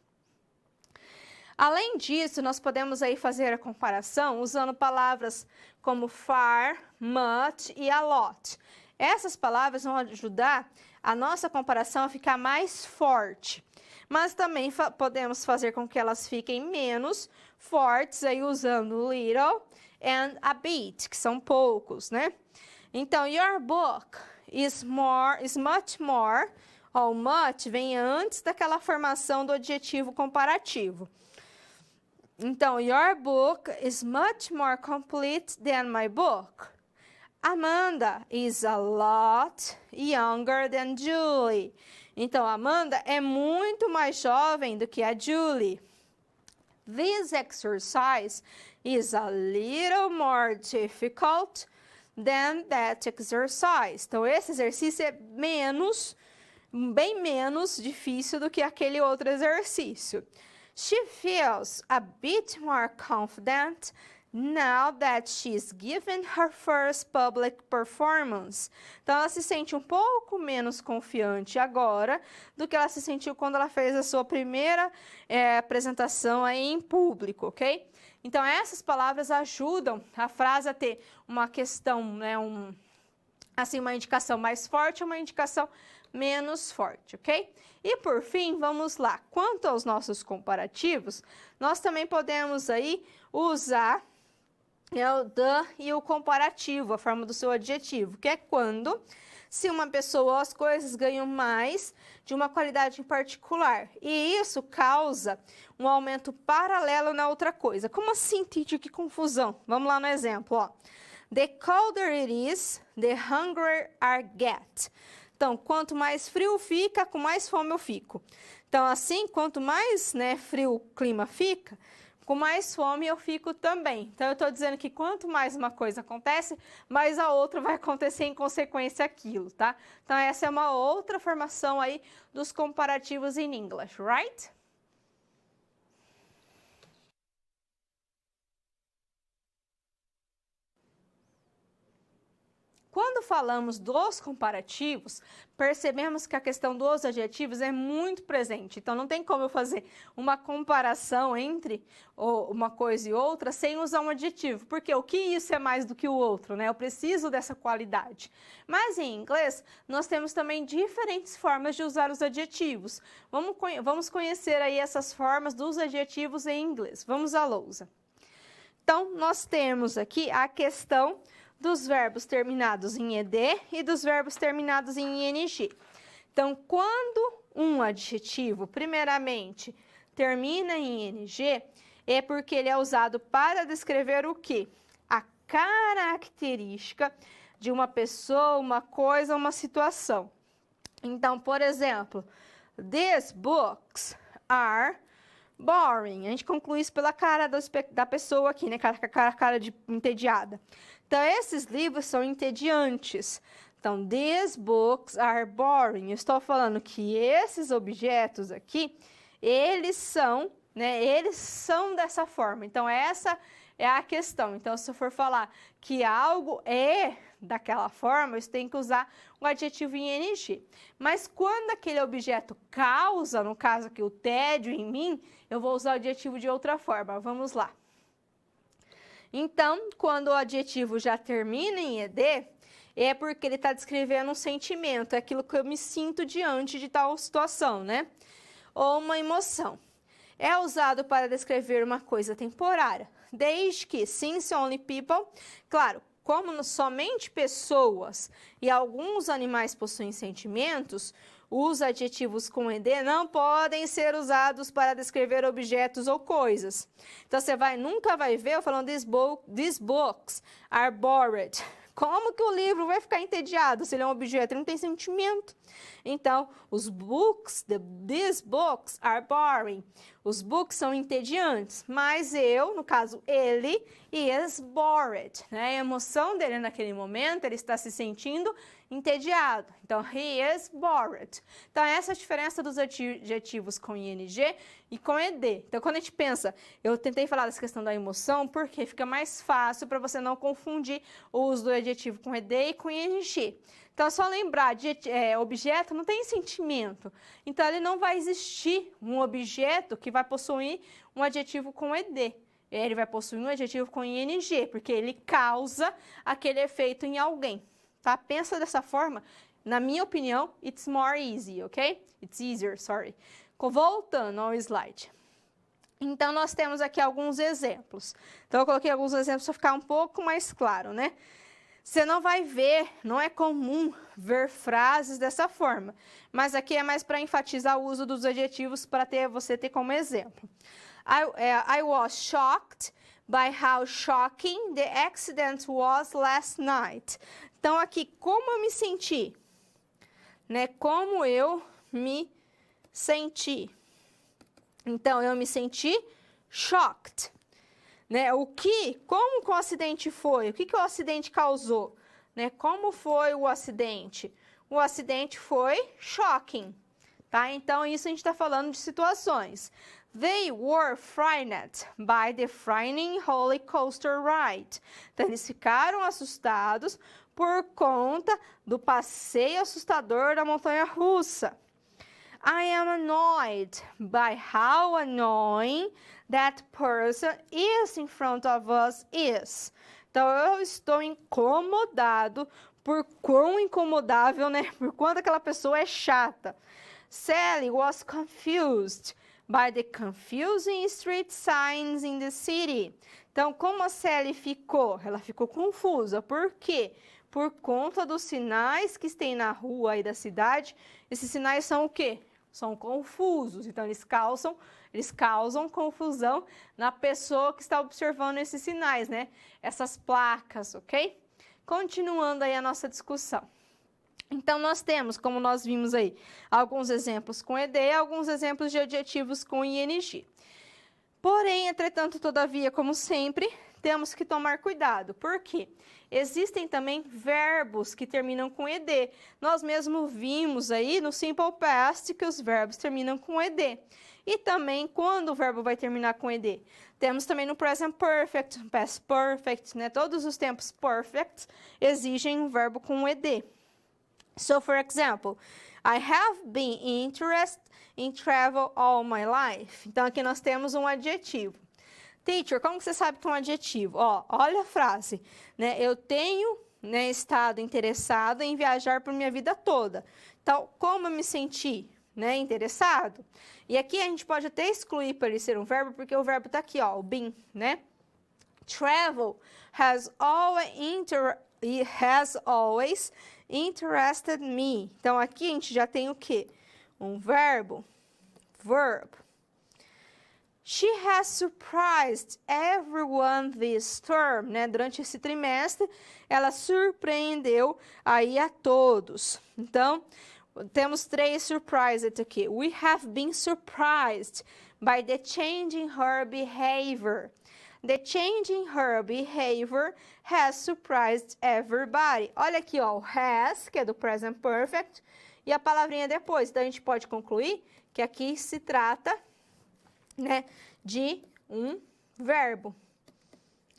Além disso, nós podemos aí fazer a comparação usando palavras como far, much e a lot. Essas palavras vão ajudar a nossa comparação a ficar mais forte. Mas também podemos fazer com que elas fiquem menos fortes, aí usando little and a bit, que são poucos, né? Então, your book is much more, o much vem antes daquela formação do adjetivo comparativo. Então, your book is much more complete than my book. Amanda is a lot younger than Julie. Então, Amanda é muito mais jovem do que a Julie. This exercise is a little more difficult than that exercise. Então, esse exercício é bem menos difícil do que aquele outro exercício. She feels a bit more confident now that she's given her first public performance. Então, ela se sente um pouco menos confiante agora do que ela se sentiu quando ela fez a sua primeira apresentação aí em público, ok? Então, essas palavras ajudam a frase a ter uma questão, né, assim, uma indicação mais forte, uma indicação menos forte, ok? E por fim, vamos lá. Quanto aos nossos comparativos, nós também podemos aí usar o the e o comparativo, a forma do seu adjetivo, que é quando, se uma pessoa ou as coisas ganham mais de uma qualidade em particular, e isso causa um aumento paralelo na outra coisa. Como assim, teacher? Que confusão. Vamos lá no exemplo, ó. The colder it is, the hungrier I get. Então, quanto mais frio fica, com mais fome eu fico. Então, assim, quanto mais, né, frio o clima fica, com mais fome eu fico também. Então, eu estou dizendo que quanto mais uma coisa acontece, mais a outra vai acontecer em consequência aquilo, tá? Então, essa é uma outra formação aí dos comparativos em English, right? Quando falamos dos comparativos, percebemos que a questão dos adjetivos é muito presente. Então, não tem como eu fazer uma comparação entre uma coisa e outra sem usar um adjetivo. Porque o que isso é mais do que o outro, né? Eu preciso dessa qualidade. Mas em inglês, nós temos também diferentes formas de usar os adjetivos. Vamos conhecer aí essas formas dos adjetivos em inglês. Vamos à lousa. Então, nós temos aqui a questão dos verbos terminados em ed e dos verbos terminados em ing. Então, quando um adjetivo, primeiramente, termina em ing, é porque ele é usado para descrever o quê? A característica de uma pessoa, uma coisa, uma situação. Então, por exemplo, these books are boring. A gente conclui isso pela cara da pessoa aqui, né? Cara de entediada. Então, esses livros são entediantes. Então, these books are boring. Eu estou falando que esses objetos aqui, eles são dessa forma. Então, essa é a questão. Então, se eu for falar que algo é daquela forma, eu tenho que usar o adjetivo em ing. Mas quando aquele objeto causa, no caso aqui, o tédio em mim, eu vou usar o adjetivo de outra forma. Vamos lá. Então, quando o adjetivo já termina em ed, é porque ele está descrevendo um sentimento, é aquilo que eu me sinto diante de tal situação, né? Ou uma emoção. É usado para descrever uma coisa temporária, desde que, since only people, claro, como somente pessoas e alguns animais possuem sentimentos, os adjetivos com ed não podem ser usados para descrever objetos ou coisas. Então, você nunca vai ver eu falando these books are bored. Como que o livro vai ficar entediado se ele é um objeto? Ele não tem sentimento. Então, os books, these books are boring. Os books são entediantes, mas no caso, ele is bored, né? A emoção dele naquele momento, ele está se sentindo entediado. Então, he is bored. Então, essa é a diferença dos adjetivos com ing e com ed. Então, quando a gente pensa, eu tentei falar dessa questão da emoção, porque fica mais fácil para você não confundir o uso do adjetivo com ed e com ing. Então, é só lembrar, objeto não tem sentimento. Então, ele não vai existir um objeto que vai possuir um adjetivo com ed. Ele vai possuir um adjetivo com ing, porque ele causa aquele efeito em alguém. Tá? Pensa dessa forma, na minha opinião, it's more easy, ok? It's easier, sorry. Voltando ao slide. Então, nós temos aqui alguns exemplos. Então, eu coloquei alguns exemplos para ficar um pouco mais claro, né? Você não vai ver, não é comum ver frases dessa forma, mas aqui é mais para enfatizar o uso dos adjetivos para você ter como exemplo. I was shocked by how shocking the accident was last night. Então, aqui, como eu me senti? Né? Como eu me senti? Então, eu me senti shocked. Né? Como que o acidente foi? O que o acidente causou? né? Como foi o acidente? O acidente foi shocking, tá? Então, isso a gente está falando de situações. They were frightened by the frightening roller coaster ride. Então, eles ficaram assustados por conta do passeio assustador da montanha-russa. I am annoyed by how annoying that person is in front of us is. Então, eu estou incomodado por quão incomodável, né? Por quanto aquela pessoa é chata. Sally was confused by the confusing street signs in the city. Então, como a Sally ficou? Ela ficou confusa. Por quê? Por conta dos sinais que tem na rua aí da cidade. Esses sinais são o quê? São confusos. Então, eles causam confusão na pessoa que está observando esses sinais, né? Essas placas, ok? Continuando aí a nossa discussão. Então, nós temos, como nós vimos aí, alguns exemplos com ED, alguns exemplos de adjetivos com ING. Porém, entretanto, todavia, como sempre, temos que tomar cuidado. Por quê? Existem também verbos que terminam com ED. Nós mesmo vimos aí no Simple Past que os verbos terminam com ED. E também quando o verbo vai terminar com ED. Temos também no Present Perfect, Past Perfect, né? Todos os tempos perfect exigem um verbo com ED. So, for example, I have been interested in travel all my life. Então, aqui nós temos um adjetivo. Teacher, como você sabe que é um adjetivo? Ó, olha a frase, né? Eu tenho, né, estado interessado em viajar por minha vida toda. Então, como eu me senti, né, interessado? E aqui a gente pode até excluir para ele ser um verbo, porque o verbo está aqui, ó, o been, né? Travel has always interested me. Então, aqui a gente já tem o quê? Um verbo, verb. She has surprised everyone this term, né? Durante esse trimestre, ela surpreendeu aí a todos. Então, temos 3 surprises aqui. We have been surprised by the change in her behavior. The change in her behavior has surprised everybody. Olha aqui, ó, o has, que é do present perfect, e a palavrinha depois. Então, a gente pode concluir que aqui se trata, né, de um verbo,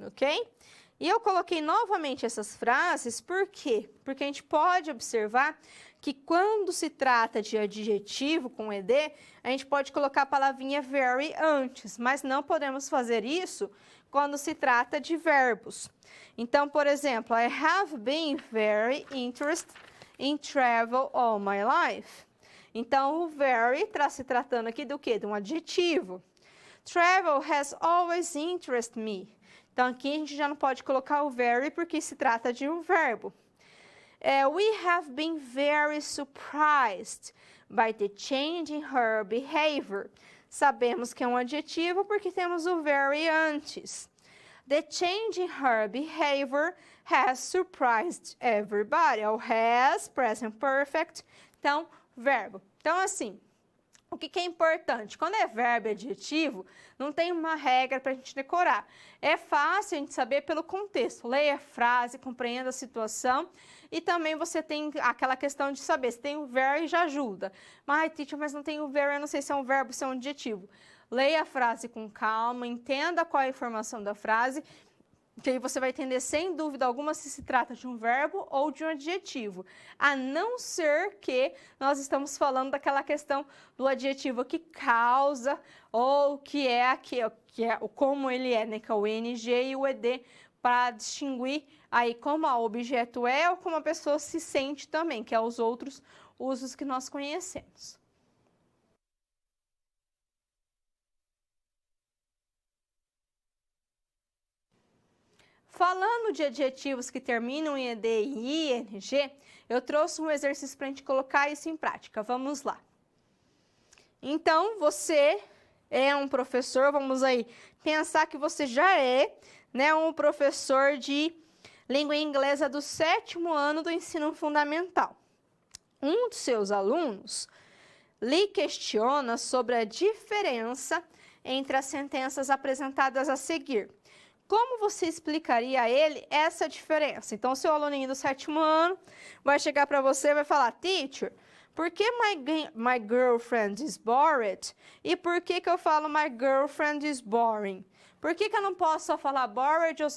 ok? E eu coloquei novamente essas frases, por quê? Porque a gente pode observar que quando se trata de adjetivo com ED, a gente pode colocar a palavrinha very antes, mas não podemos fazer isso quando se trata de verbos. Então, por exemplo, I have been very interested in travel all my life. Então, o very está se tratando aqui do quê? De um adjetivo. Travel has always interested me. Então, aqui a gente já não pode colocar o very porque se trata de um verbo. We have been very surprised by the change in her behavior. Sabemos que é um adjetivo porque temos o very antes. The change in her behavior has surprised everybody. O has, present perfect, então, verbo. Então, assim, o que é importante? Quando é verbo e adjetivo, não tem uma regra para a gente decorar. É fácil a gente saber pelo contexto. Leia a frase, compreenda a situação e também você tem aquela questão de saber se tem o very já ajuda. Mas, teacher, mas não tem o very, eu não sei se é um verbo ou se é um adjetivo. Leia a frase com calma, entenda qual é a informação da frase, que aí você vai entender sem dúvida alguma se trata de um verbo ou de um adjetivo, a não ser que nós estamos falando daquela questão do adjetivo que causa ou que é o como ele é, né, que é o ing e o ed, para distinguir aí como o objeto é ou como a pessoa se sente também, que é os outros usos que nós conhecemos. Falando de adjetivos que terminam em ed e ing, eu trouxe um exercício para a gente colocar isso em prática. Vamos lá. Então, você é um professor, vamos aí pensar que você já é, né, um professor de língua inglesa do 7º ano do ensino fundamental. Um dos seus alunos lhe questiona sobre a diferença entre as sentenças apresentadas a seguir. como você explicaria a ele essa diferença? Então, o seu aluninho do 7º ano vai chegar para você e vai falar, teacher, por que my girlfriend is bored? E por que eu falo my girlfriend is boring? Por que eu não posso só falar bored ou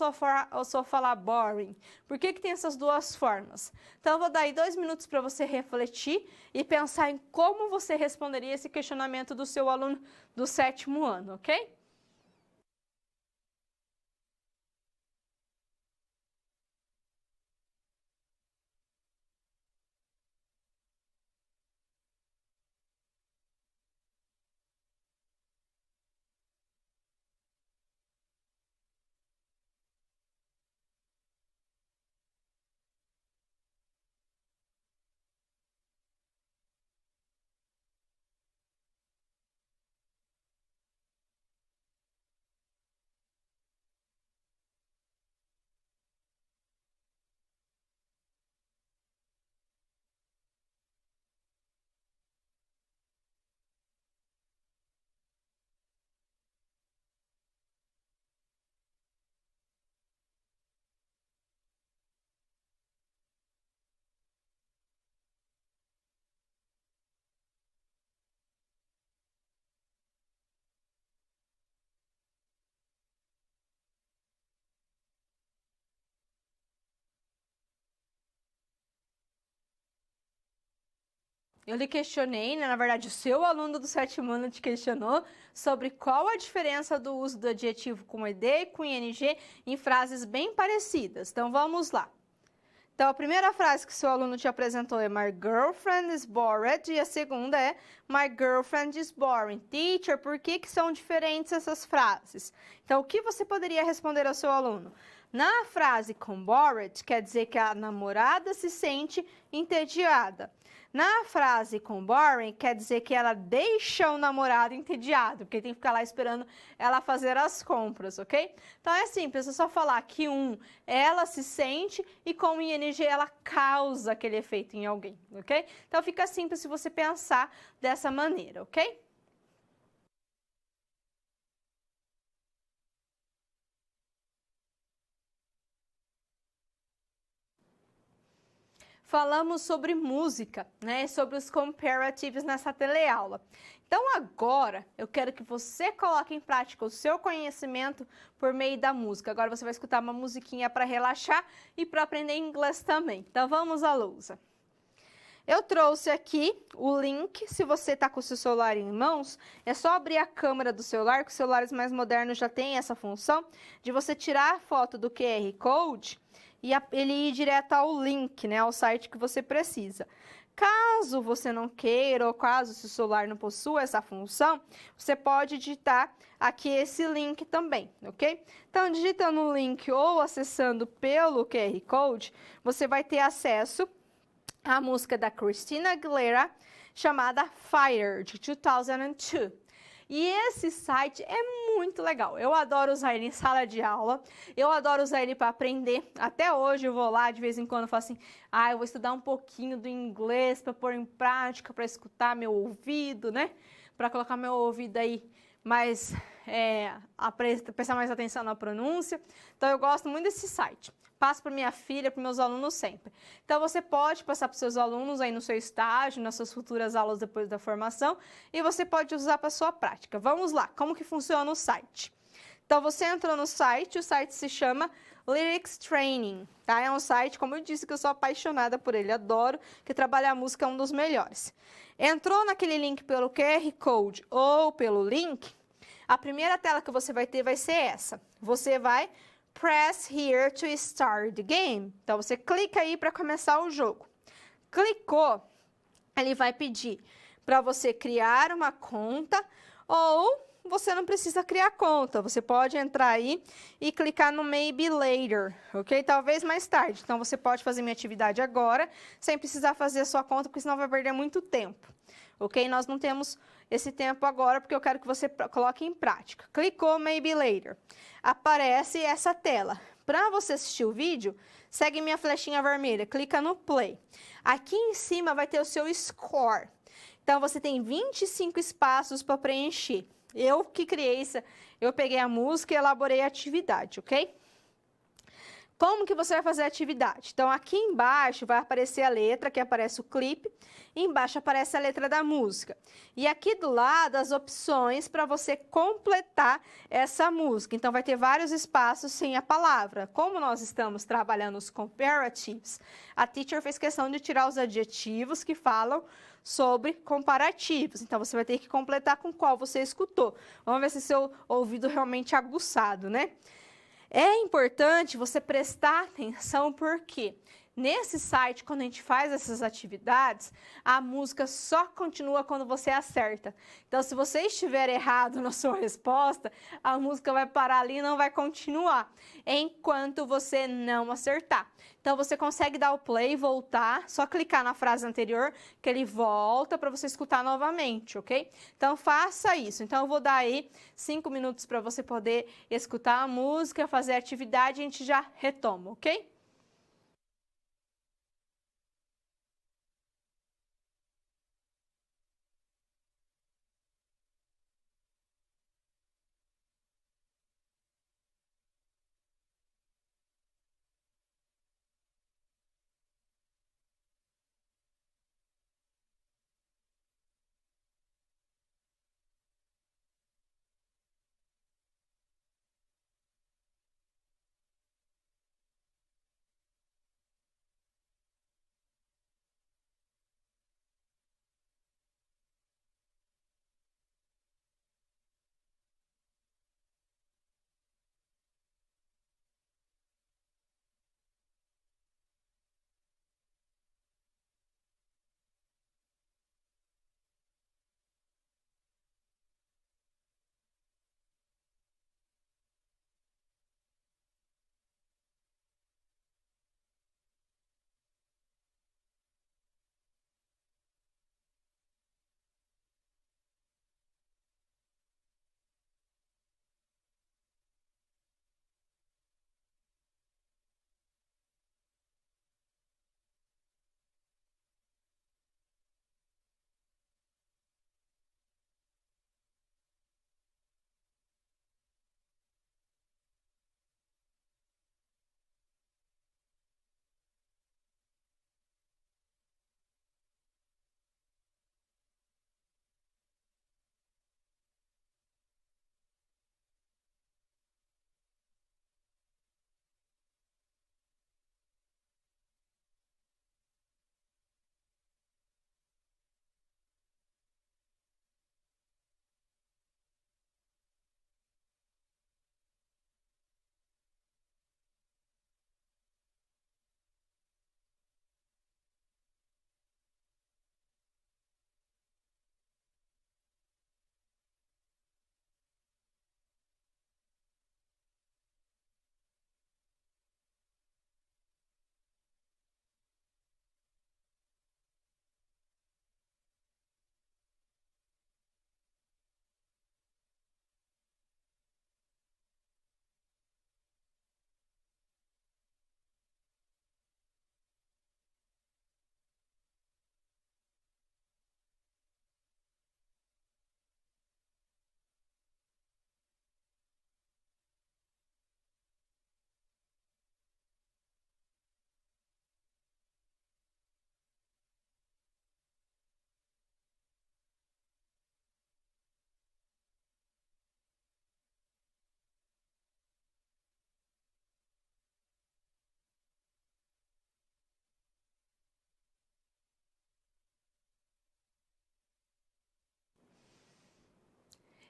só falar boring? Por que tem essas duas formas? Então, eu vou dar aí 2 minutos para você refletir e pensar em como você responderia esse questionamento do seu aluno do 7º ano, ok? Eu lhe questionei, né? Na verdade, o seu aluno do 7º ano te questionou sobre qual a diferença do uso do adjetivo com ed e com ing em frases bem parecidas. Então, vamos lá. Então, a primeira frase que seu aluno te apresentou é My girlfriend is bored e a segunda é My girlfriend is boring. Teacher, por que são diferentes essas frases? Então, o que você poderia responder ao seu aluno? Na frase com bored, quer dizer que a namorada se sente entediada. Na frase com boring, quer dizer que ela deixa o namorado entediado, porque tem que ficar lá esperando ela fazer as compras, ok? Então é simples, é só falar que ela se sente e com ing ela causa aquele efeito em alguém, ok? Então fica simples se você pensar dessa maneira, ok? Falamos sobre música, né, sobre os comparatives nessa teleaula. Então agora eu quero que você coloque em prática o seu conhecimento por meio da música. Agora você vai escutar uma musiquinha para relaxar e para aprender inglês também. Então vamos à lousa. Eu trouxe aqui o link, se você está com o seu celular em mãos, é só abrir a câmera do celular, que os celulares mais modernos já têm essa função, de você tirar a foto do QR Code e ele ir direto ao link, né, ao site que você precisa. Caso você não queira ou caso o seu celular não possua essa função, você pode digitar aqui esse link também, ok? Então, digitando o link ou acessando pelo QR Code, você vai ter acesso à música da Christina Aguilera, chamada Fire, de 2002. E esse site é muito legal. Eu adoro usar ele em sala de aula, eu adoro usar ele para aprender. Até hoje eu vou lá, de vez em quando, eu falo assim, eu vou estudar um pouquinho do inglês para pôr em prática, para escutar meu ouvido, né? Para colocar meu ouvido aí mais, prestar mais atenção na pronúncia. Então eu gosto muito desse site. Passo para minha filha, para meus alunos sempre. Então, você pode passar para os seus alunos aí no seu estágio, nas suas futuras aulas depois da formação, e você pode usar para a sua prática. Vamos lá, como que funciona o site? Então, você entra no site, o site se chama Lyrics Training, tá? É um site, como eu disse, que eu sou apaixonada por ele, adoro, que trabalhar a música é um dos melhores. Entrou naquele link pelo QR Code ou pelo link, a primeira tela que você vai ter vai ser essa. Você vai press here to start the game. Então, você clica aí para começar o jogo. Clicou, ele vai pedir para você criar uma conta ou você não precisa criar conta. Você pode entrar aí e clicar no Maybe Later, ok? Talvez mais tarde. Então, você pode fazer minha atividade agora, sem precisar fazer a sua conta, porque senão vai perder muito tempo, ok? Nós não temos esse tempo agora, porque eu quero que você coloque em prática. Clicou Maybe Later. Aparece essa tela. Para você assistir o vídeo, segue minha flechinha vermelha, clica no Play. Aqui em cima vai ter o seu score. Então, você tem 25 espaços para preencher, Eu que criei isso, eu peguei a música e elaborei a atividade, ok? Como que você vai fazer a atividade? Então, aqui embaixo vai aparecer a letra, que aparece o clipe, e embaixo aparece a letra da música. E aqui do lado, as opções para você completar essa música. Então, vai ter vários espaços sem a palavra. Como nós estamos trabalhando os comparatives, a teacher fez questão de tirar os adjetivos que falam sobre comparativos. Então, você vai ter que completar com qual você escutou. Vamos ver se seu ouvido realmente é aguçado, né? É importante você prestar atenção porque nesse site, quando a gente faz essas atividades, a música só continua quando você acerta. Então, se você estiver errado na sua resposta, a música vai parar ali e não vai continuar, enquanto você não acertar. Então, você consegue dar o play e voltar, só clicar na frase anterior, que ele volta para você escutar novamente, ok? Então, faça isso. Então, eu vou dar aí 5 minutos para você poder escutar a música, fazer a atividade e a gente já retoma, ok?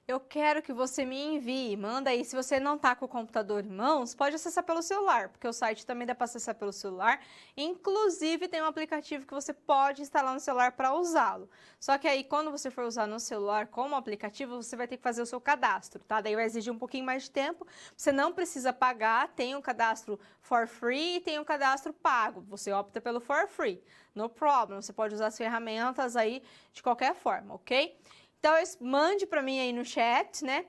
Eu quero que você me envie, manda aí, se você não está com o computador em mãos, pode acessar pelo celular, porque o site também dá para acessar pelo celular, inclusive tem um aplicativo que você pode instalar no celular para usá-lo. Só que aí, quando você for usar no celular como aplicativo, você vai ter que fazer o seu cadastro, tá? Daí vai exigir um pouquinho mais de tempo, você não precisa pagar, tem um cadastro for free e tem um cadastro pago, você opta pelo for free, no problem, você pode usar as ferramentas aí de qualquer forma, ok? Então, mande para mim aí no chat, né,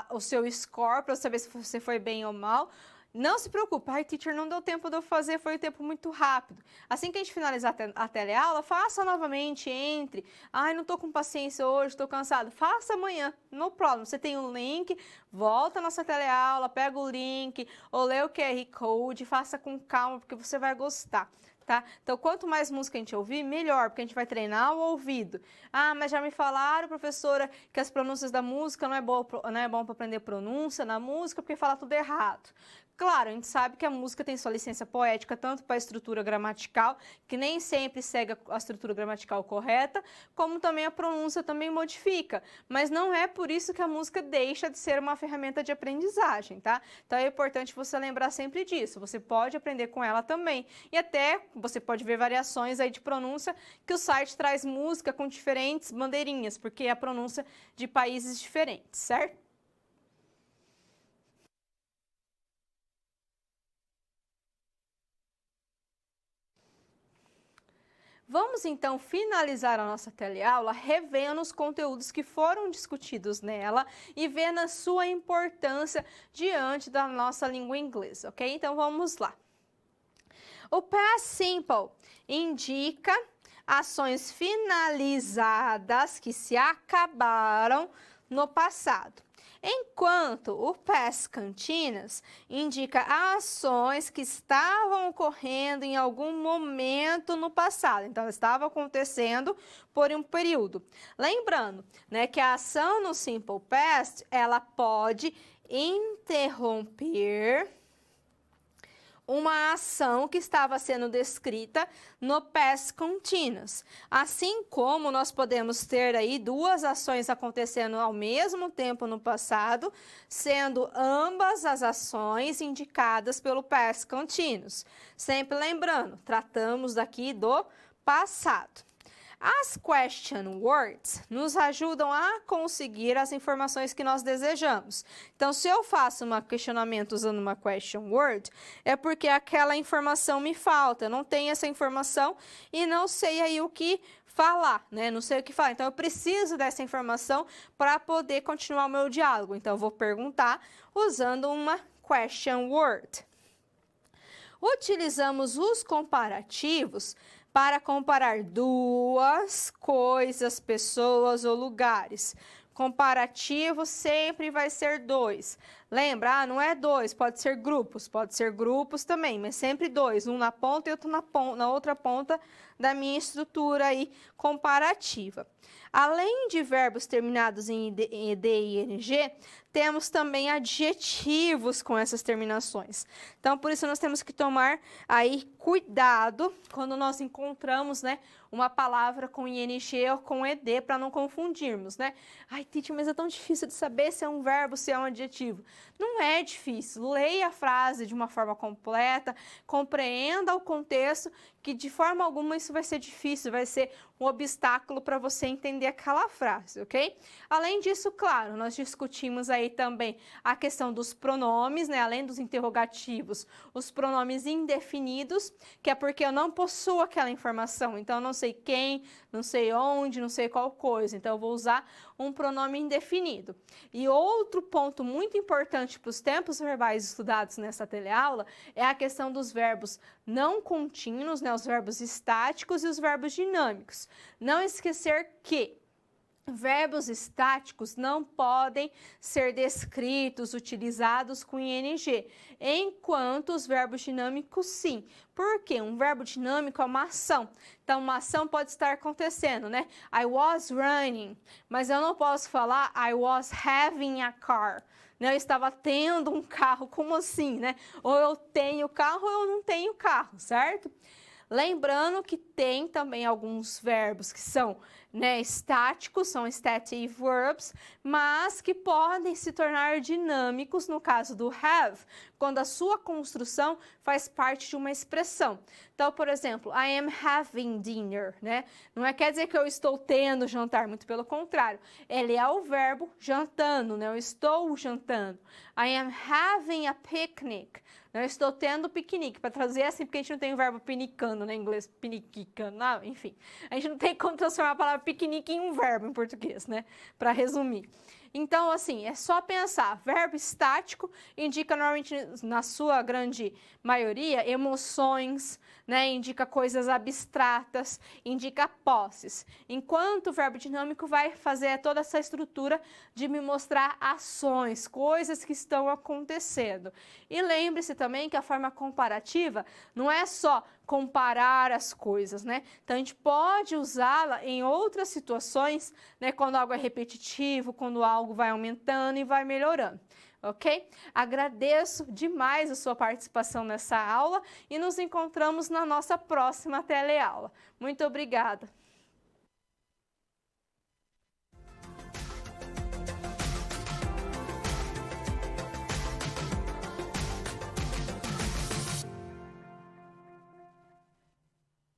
o seu score, para eu saber se você foi bem ou mal. Não se preocupe, ai, teacher, não deu tempo de eu fazer, foi um tempo muito rápido. Assim que a gente finalizar a teleaula, faça novamente, entre. Ai, não tô com paciência hoje, tô cansado. Faça amanhã, no problem. Você tem um link, volta à nossa teleaula, pega o link, ou lê o QR Code, faça com calma, porque você vai gostar. Tá? Então, quanto mais música a gente ouvir, melhor, porque a gente vai treinar o ouvido. Ah, mas já me falaram, professora, que as pronúncias da música não é bom para aprender pronúncia na música, porque fala tudo errado. Claro, a gente sabe que a música tem sua licença poética, tanto para a estrutura gramatical, que nem sempre segue a estrutura gramatical correta, como também a pronúncia também modifica. Mas não é por isso que a música deixa de ser uma ferramenta de aprendizagem, tá? Então é importante você lembrar sempre disso. Você pode aprender com ela também. E até você pode ver variações aí de pronúncia, que o site traz música com diferentes bandeirinhas, porque é a pronúncia de países diferentes, certo? Vamos então finalizar a nossa teleaula revendo os conteúdos que foram discutidos nela e vendo a sua importância diante da nossa língua inglesa, ok? Então vamos lá. O past simple indica ações finalizadas que se acabaram no passado, enquanto o past continuous indica ações que estavam ocorrendo em algum momento no passado. Então, estava acontecendo por um período. Lembrando, né, que a ação no simple past, ela pode interromper uma ação que estava sendo descrita no past continuous. Assim como nós podemos ter aí duas ações acontecendo ao mesmo tempo no passado, sendo ambas as ações indicadas pelo past continuous. Sempre lembrando, tratamos daqui do passado. As question words nos ajudam a conseguir as informações que nós desejamos. Então, se eu faço um questionamento usando uma question word, é porque aquela informação me falta, eu não tenho essa informação e não sei aí o que falar, né? Não sei o que falar. Então, eu preciso dessa informação para poder continuar o meu diálogo. Então, eu vou perguntar usando uma question word. Utilizamos os comparativos para comparar duas coisas, pessoas ou lugares. Comparativo sempre vai ser dois. Lembra? Não é dois, pode ser grupos também, mas sempre dois, um na ponta e outro na outra ponta da minha estrutura aí comparativa. Além de verbos terminados em ed e ing, temos também adjetivos com essas terminações. Então, por isso nós temos que tomar aí cuidado quando nós encontramos, né, uma palavra com ing ou com ed para não confundirmos, né? Ai, teacher, mas é tão difícil de saber se é um verbo, se é um adjetivo. Não é difícil. Leia a frase de uma forma completa, compreenda o contexto, que de forma alguma isso vai ser difícil, vai ser um obstáculo para você entender aquela frase, ok? Além disso, claro, nós discutimos aí também a questão dos pronomes, né? Além dos interrogativos, os pronomes indefinidos, que é porque eu não possuo aquela informação, então eu não sei quem, não sei onde, não sei qual coisa, então eu vou usar um pronome indefinido. E outro ponto muito importante para os tempos verbais estudados nessa teleaula é a questão dos verbos não contínuos, né, os verbos estáticos e os verbos dinâmicos. Não esquecer que verbos estáticos não podem ser descritos, utilizados com ing, enquanto os verbos dinâmicos sim. Por quê? Um verbo dinâmico é uma ação. Então, uma ação pode estar acontecendo, né? I was running, mas eu não posso falar I was having a car. Eu estava tendo um carro, como assim, né? Ou eu tenho carro ou eu não tenho carro, certo? Lembrando que tem também alguns verbos que são, né, estáticos, são static verbs, mas que podem se tornar dinâmicos no caso do have, quando a sua construção faz parte de uma expressão. Então, por exemplo, I am having dinner, né? Não quer dizer que eu estou tendo jantar, muito pelo contrário. Ele é o verbo jantando, né? Eu estou jantando. I am having a picnic. Eu estou tendo piquenique, para trazer assim, porque a gente não tem o verbo pinicando, né, em inglês, piniquicando, enfim. A gente não tem como transformar a palavra piquenique em um verbo em português, né, para resumir. Então, assim, é só pensar, verbo estático indica normalmente, na sua grande maioria, emoções, né? Indica coisas abstratas, indica posses. Enquanto o verbo dinâmico vai fazer toda essa estrutura de me mostrar ações, coisas que estão acontecendo. E lembre-se também que a forma comparativa não é só comparar as coisas, né? Então, a gente pode usá-la em outras situações, né? Quando algo é repetitivo, quando algo vai aumentando e vai melhorando. Ok? Agradeço demais a sua participação nessa aula e nos encontramos na nossa próxima teleaula. Muito obrigada!